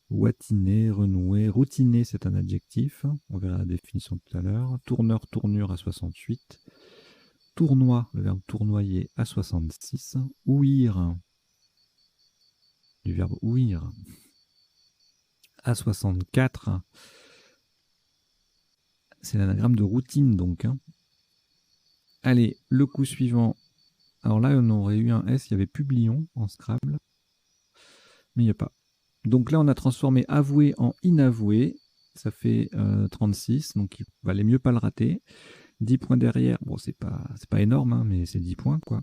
ouatiné, renoué. Routiné, c'est un adjectif. On verra la définition tout à l'heure. Tourneur, tournure à 68. Tournoi, le verbe tournoyer à 66. Ouïr, du verbe ouïr à 64. C'est l'anagramme de routine donc. Hein. Allez, le coup suivant. Alors là, on aurait eu un S, il y avait Publion en Scrabble. Mais il n'y a pas. Donc là, on a transformé avoué en inavoué. Ça fait 36, donc il valait mieux pas le rater. 10 points derrière. Bon, c'est pas énorme, hein, mais c'est 10 points, quoi.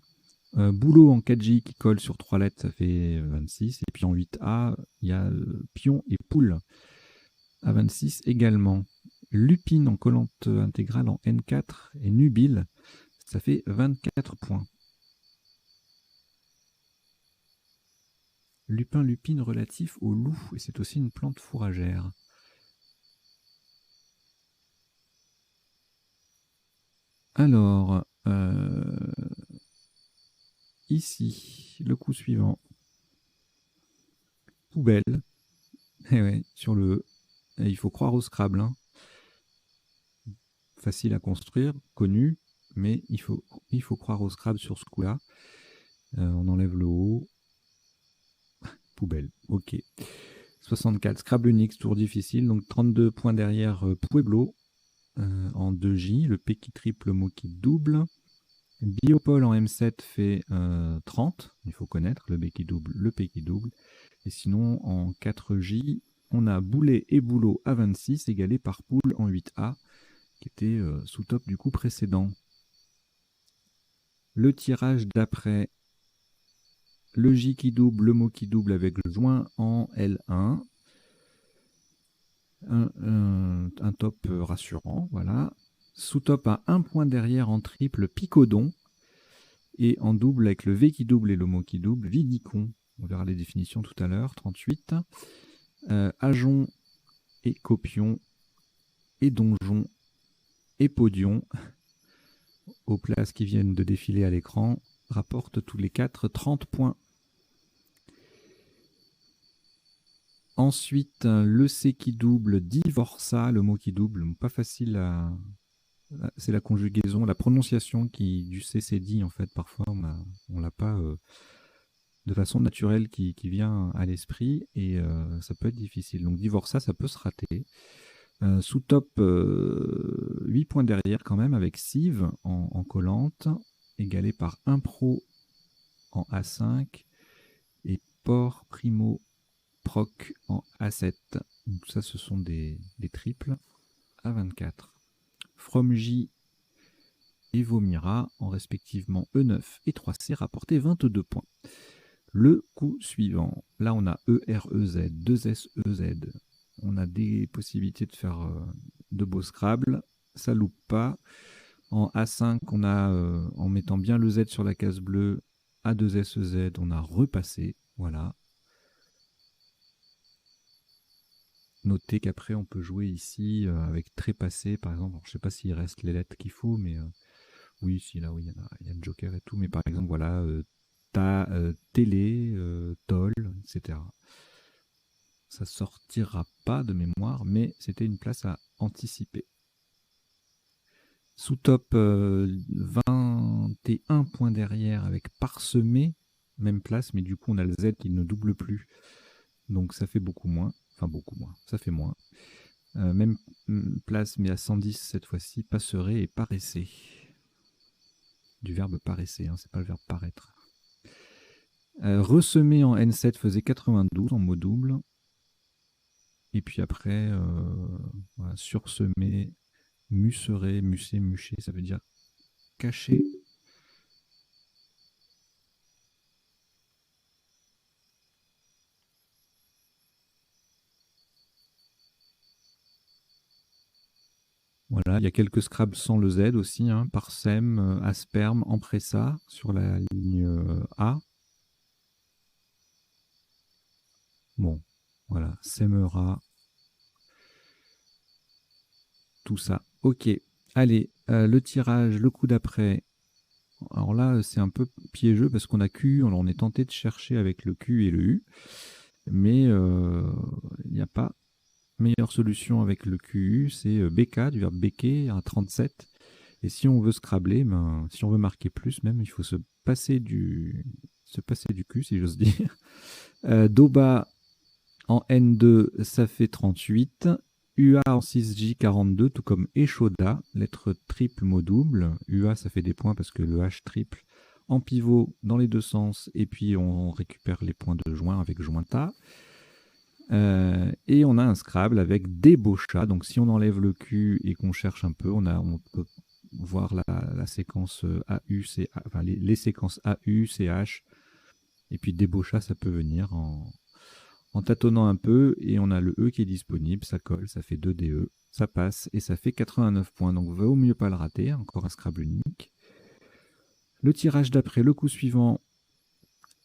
Boulot en 4J qui colle sur 3 lettres, ça fait 26. Et puis en 8A, il y a pion et poule à 26 également. Lupine en collante intégrale en N4 et nubile, ça fait 24 points. Lupin lupine relatif au loup, et c'est aussi une plante fourragère. Alors, ici, le coup suivant. Poubelle. Eh ouais, sur le E. Et il faut croire au Scrabble. Hein. Facile à construire, connu, mais il faut croire au Scrabble sur ce coup-là. On enlève le haut. Poubelle, ok. 64, Scrabble Unix, tour difficile. Donc 32 points derrière Pueblo en 2J. Le P qui triple, le mot qui double. Biopole en M7 fait 30. Il faut connaître le B qui double, le P qui double. Et sinon, en 4J, on a boulet et boulot à 26, égalé par poule en 8A, qui était sous top du coup précédent. Le tirage d'après, le J qui double, le mot qui double avec joint en L1. Un top rassurant, voilà. Sous-top à 1 point derrière en triple, picodon. Et en double avec le V qui double et le mot qui double, vidicon. On verra les définitions tout à l'heure, 38. Ajon et copion et donjon et podion, aux places qui viennent de défiler à l'écran, rapportent tous les 4 30 points. Ensuite, le C qui double, divorça, le mot qui double, pas facile à... C'est la conjugaison, la prononciation du C c'est dit en fait, parfois on l'a pas de façon naturelle qui vient à l'esprit et ça peut être difficile. Donc divorça, ça peut se rater. Sous top, 8 points derrière quand même avec Cive en collante, égalé par Impro en A5 et Port Primo Proc en A7. Donc ça, ce sont des triples à 24. From J et Vomira en respectivement E9 et 3C rapporté 22 points. Le coup suivant, là on a EREZ, 2SEZ. On a des possibilités de faire de beaux Scrabble, ça loupe pas. En A5, on a, en mettant bien le Z sur la case bleue, A2SEZ, on a repassé, voilà. Notez qu'après, on peut jouer ici avec trépassé, par exemple. Alors, je ne sais pas s'il reste les lettres qu'il faut, mais oui, si, là, oui, il y a le joker et tout. Mais par exemple, voilà, télé, toll, etc. Ça sortira pas de mémoire, mais c'était une place à anticiper. Sous top, 21 points derrière avec parsemé, même place, mais du coup, on a le Z qui ne double plus. Donc, ça fait beaucoup moins. Enfin, beaucoup moins. Ça fait moins. Même place, mais à 110 cette fois-ci, passerait et paraissait. Du verbe paraisser, hein, c'est pas le verbe paraître. Ressemer en N7 faisait 92 en mot double. Et puis après, voilà, sursemer, muserer, muser, mucher, ça veut dire cacher. Voilà, il y a quelques Scrabble sans le Z aussi, hein, parsem, asperme, empressa sur la ligne A. Bon, voilà, sèmera, tout ça. Ok, allez, le tirage, le coup d'après. Alors là, c'est un peu piégeux parce qu'on a Q, on est tenté de chercher avec le Q et le U, mais il n'y a pas meilleure solution avec le QU, c'est BK, du verbe béquer, à 37. Et si on veut scrabler, ben, si on veut marquer plus même, il faut se passer du cul, si j'ose dire. Doba en N2, ça fait 38. UA en 6J, 42, tout comme Eshoda, lettre triple mot double. UA, ça fait des points parce que le H triple en pivot dans les deux sens, et puis on récupère les points de joint avec jointa. Et on a un Scrabble avec débaucha. Donc si on enlève le Q et qu'on cherche un peu, on peut voir la séquence AU, enfin les séquences AU, CH. Et puis débaucha, ça peut venir en tâtonnant un peu. Et on a le E qui est disponible, ça colle, ça fait 2 DE, ça passe et ça fait 89 points. Donc vaut mieux pas le rater, encore un Scrabble unique. Le tirage d'après, le coup suivant,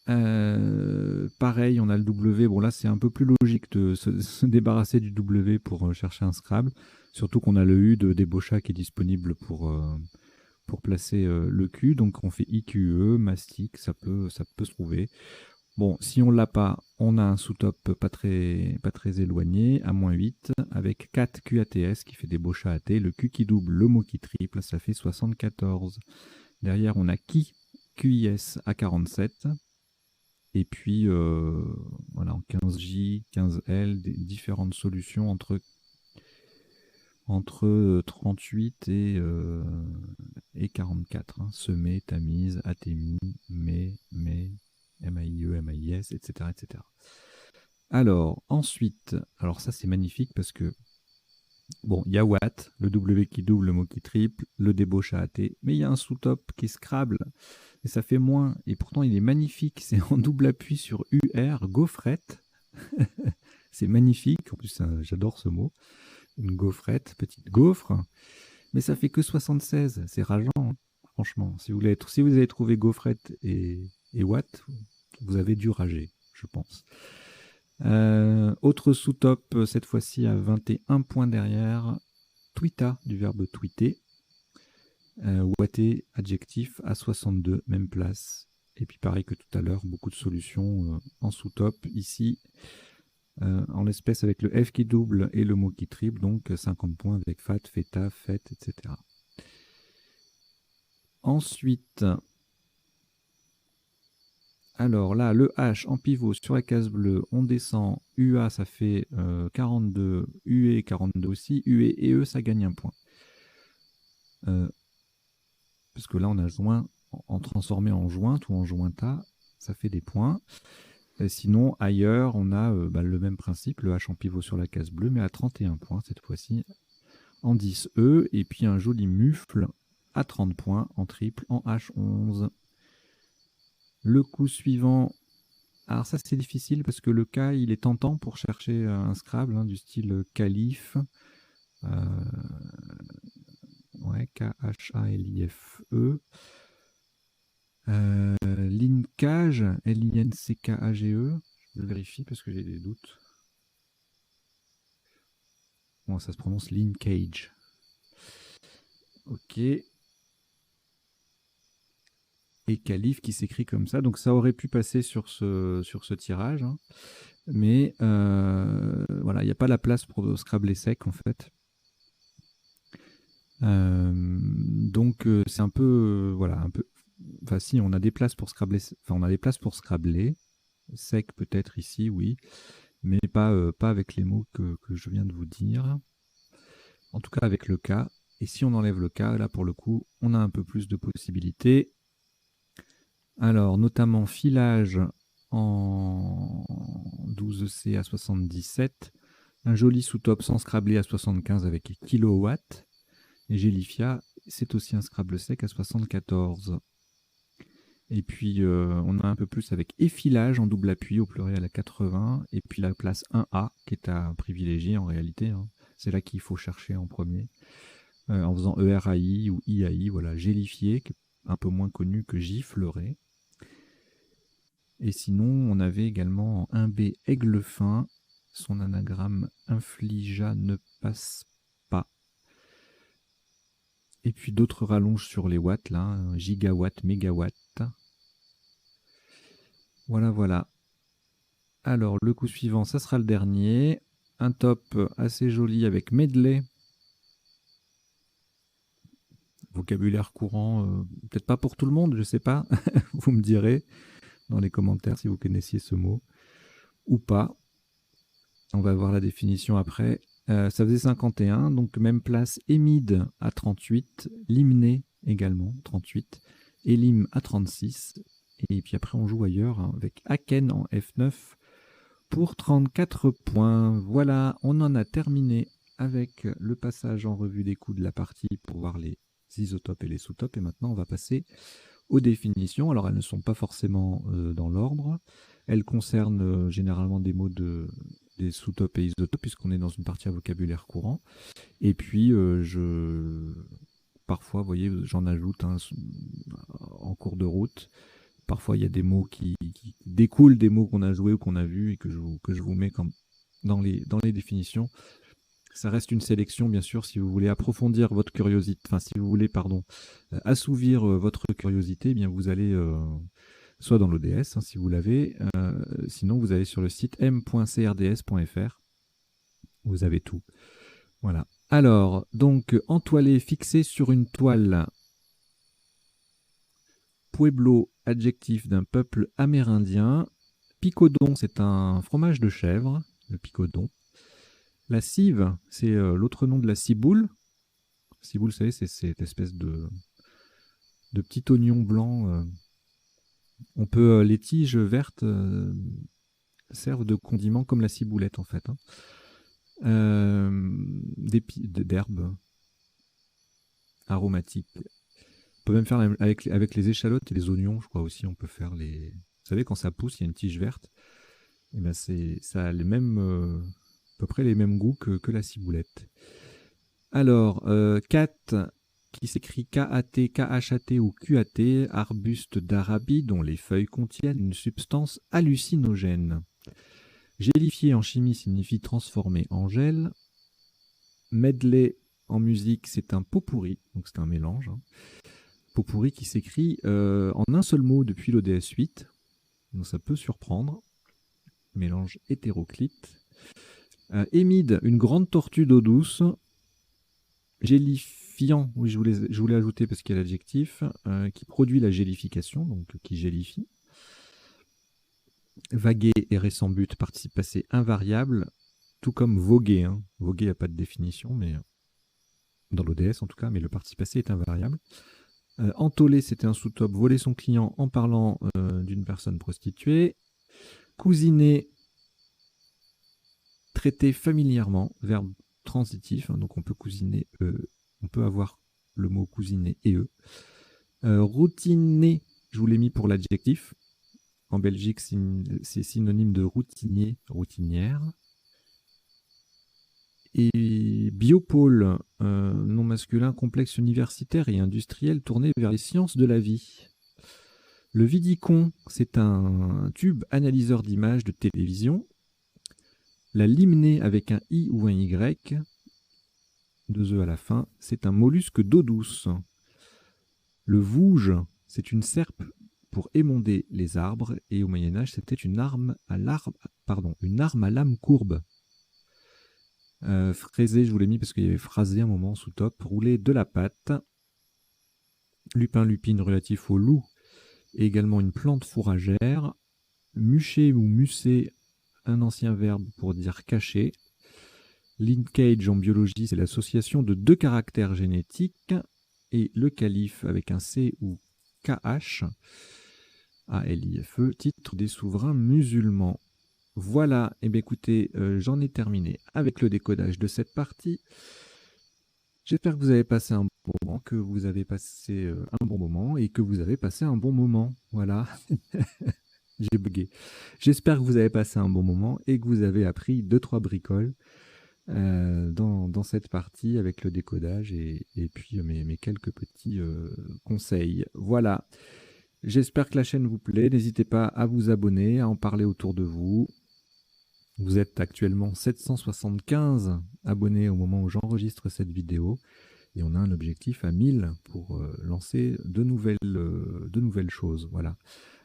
pareil, on a le W. Bon, là, c'est un peu plus logique de se débarrasser du W pour chercher un Scrabble. Surtout qu'on a le U de débaucha qui est disponible pour placer le Q. Donc, on fait IQE, mastic, ça peut se trouver. Bon, si on l'a pas, on a un sous-top pas très éloigné, à -8, avec 4 QATS qui fait débaucha AT, le Q qui double, le mot qui triple, ça fait 74. Derrière, on a qui QIS à 47. Et puis, voilà, en 15J, 15L, des différentes solutions entre 38 et 44. Hein. Semer, tamise, athémie, mais, MAIE, MAIS, etc., etc. Alors, ensuite, alors ça c'est magnifique parce que, bon, il y a Watt, le W qui double, le mot qui triple, le débauche à AT, mais il y a un sous-top qui est Scrabble, et ça fait moins, et pourtant il est magnifique, c'est en double appui sur UR, gaufrette. C'est magnifique, en plus j'adore ce mot, une gaufrette, petite gaufre, mais ça fait que 76, c'est rageant, hein, franchement. Si vous avez trouvé gaufrette et Watt, vous avez dû rager, je pense. Autre sous-top, cette fois-ci à 21 points derrière, Twita, du verbe tweeter. Watté, adjectif, à 62, même place. Et puis pareil que tout à l'heure, beaucoup de solutions en sous-top. Ici, en l'espèce avec le F qui double et le mot qui triple, donc 50 points avec fat, feta, fête, etc. Ensuite, alors là, le H en pivot sur la case bleue, on descend. UA, ça fait 42. UE, 42 aussi. UE et E, ça gagne un point. Parce que là, on a joint, en transformé en jointe ou en jointa, ça fait des points. Sinon, ailleurs, on a le même principe, le H en pivot sur la case bleue, mais à 31 points cette fois-ci, en 10E, et puis un joli mufle à 30 points, en triple, en H11. Le coup suivant, alors ça c'est difficile parce que le K, il est tentant pour chercher un Scrabble, hein, du style calife, ouais, K-H-A-L-I-F-E. Linkage, L-I-N-C-K-A-G-E, je vérifie parce que j'ai des doutes. Bon, ça se prononce linkage. Ok. Et calife qui s'écrit comme ça, donc ça aurait pu passer sur ce tirage, hein. Mais voilà, il n'y a pas la place pour Scrabble sec en fait. Donc c'est un peu, voilà, un peu. Enfin, si, on a des places pour Scrabble, enfin, on a des places pour Scrabbler. Sec peut-être ici, oui, mais pas avec les mots que je viens de vous dire. En tout cas avec le cas. Et si on enlève le cas, là pour le coup, on a un peu plus de possibilités. Alors, notamment filage en 12C à 77, un joli sous-top sans scrabler à 75 avec kilowatts, et Gelifia, c'est aussi un Scrabble sec à 74. Et puis, on a un peu plus avec effilage en double appui au pluriel à 80. Et puis la place 1A, qui est à privilégier en réalité, hein. C'est là qu'il faut chercher en premier. En faisant ERAI ou IAI, voilà, gélifié, qui est un peu moins connu que giflerai. Et sinon, on avait également en 1B aigle fin, son anagramme infligea ne passe pas. Et puis d'autres rallonges sur les watts, là, gigawatt, mégawatt. Voilà, voilà. Alors, le coup suivant, ça sera le dernier. Un top assez joli avec medley. Vocabulaire courant, peut-être pas pour tout le monde, je sais pas. Vous me direz dans les commentaires si vous connaissiez ce mot ou pas. On va voir la définition après. Ça faisait 51, donc même place. Émide à 38, Limné également 38, Elim à 36. Et puis après, on joue ailleurs hein, avec Aken en F9 pour 34 points. Voilà, on en a terminé avec le passage en revue des coups de la partie pour voir les isotopes et les sous-topes. Et maintenant, on va passer aux définitions. Alors, elles ne sont pas forcément dans l'ordre. Elles concernent généralement des mots des sous-topes et isotopes, puisqu'on est dans une partie à vocabulaire courant. Et puis, parfois, vous voyez, j'en ajoute en cours de route. Parfois, il y a des mots qui découlent des mots qu'on a joués ou qu'on a vus et que je vous mets dans les définitions. Ça reste une sélection, bien sûr, si vous voulez approfondir votre curiosité, enfin, si vous voulez, pardon, assouvir votre curiosité, eh bien, vous allez soit dans l'ODS, hein, si vous l'avez, sinon vous allez sur le site m.crds.fr. Vous avez tout. Voilà. Alors, donc, entoilé, fixé sur une toile. Pueblo, adjectif d'un peuple amérindien. Picodon, c'est un fromage de chèvre, le picodon. La cive, c'est l'autre nom de la ciboule. Ciboule, vous savez, c'est cette espèce de petit oignon blanc. On peut, les tiges vertes servent de condiment comme la ciboulette en fait. Hein. D'herbes aromatiques. On peut même faire avec les échalotes et les oignons, je crois aussi. On peut faire les. Vous savez, quand ça pousse, il y a une tige verte. Et ben ça a les mêmes, à peu près les mêmes goûts que la ciboulette. Alors, cat, qui s'écrit K-A-T, K-H-A-T ou Q-A-T, arbuste d'Arabie dont les feuilles contiennent une substance hallucinogène. Gélifié en chimie signifie transformer en gel. Medley en musique, c'est un pot pourri, donc c'est un mélange. Hein. Pot pourri qui s'écrit en un seul mot depuis l'ODS 8, donc ça peut surprendre. Mélange hétéroclite. Émide, une grande tortue d'eau douce. Gélifiant, oui, je voulais ajouter parce qu'il y a l'adjectif, qui produit la gélification, donc qui gélifie. Vaguer et récent but, participe passé invariable, tout comme voguer. Hein. Voguer, il n'y a pas de définition, mais dans l'ODS en tout cas, mais le participe passé est invariable. Entoler, c'était un sous-top, voler son client en parlant d'une personne prostituée. Cousiner, traiter familièrement, verbe transitif, hein, donc on peut cousiner, on peut avoir le mot cousiner et eux. Routiner, je vous l'ai mis pour l'adjectif. En Belgique, c'est synonyme de routinier, routinière. Et biopôle, nom masculin, complexe universitaire et industriel tourné vers les sciences de la vie. Le Vidicon, c'est un tube analyseur d'images de télévision. La limnée avec un I ou un Y, 2 E à la fin, c'est un mollusque d'eau douce. Le Vouge, c'est une serpe pour émonder les arbres, et au Moyen-Âge, c'était une arme à lame courbe. Fraisé, je vous l'ai mis parce qu'il y avait phrasé un moment sous top. Rouler de la pâte. Lupin, lupine, relatif au loup, et également une plante fourragère. Mucher ou musser, un ancien verbe pour dire cacher. Linkage en biologie, c'est l'association de deux caractères génétiques. Et le calife avec un C ou KH, A-L-I-F-E, titre des souverains musulmans. Voilà, et bien écoutez, j'en ai terminé avec le décodage de cette partie. J'espère que vous avez passé un bon moment, que vous avez passé un bon moment et que vous avez passé un bon moment. Voilà, j'ai bugué. J'espère que vous avez passé un bon moment et que vous avez appris 2-3 bricoles dans cette partie avec le décodage et puis mes quelques petits conseils. Voilà, j'espère que la chaîne vous plaît. N'hésitez pas à vous abonner, à en parler autour de vous. Vous êtes actuellement 775 abonnés au moment où j'enregistre cette vidéo. Et on a un objectif à 1000 pour lancer de nouvelles choses. Voilà.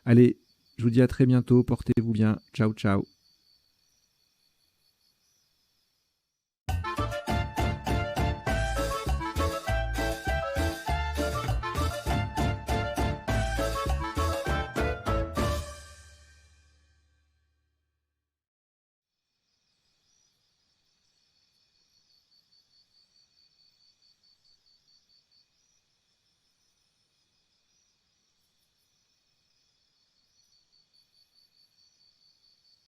Allez, je vous dis à très bientôt. Portez-vous bien. Ciao, ciao.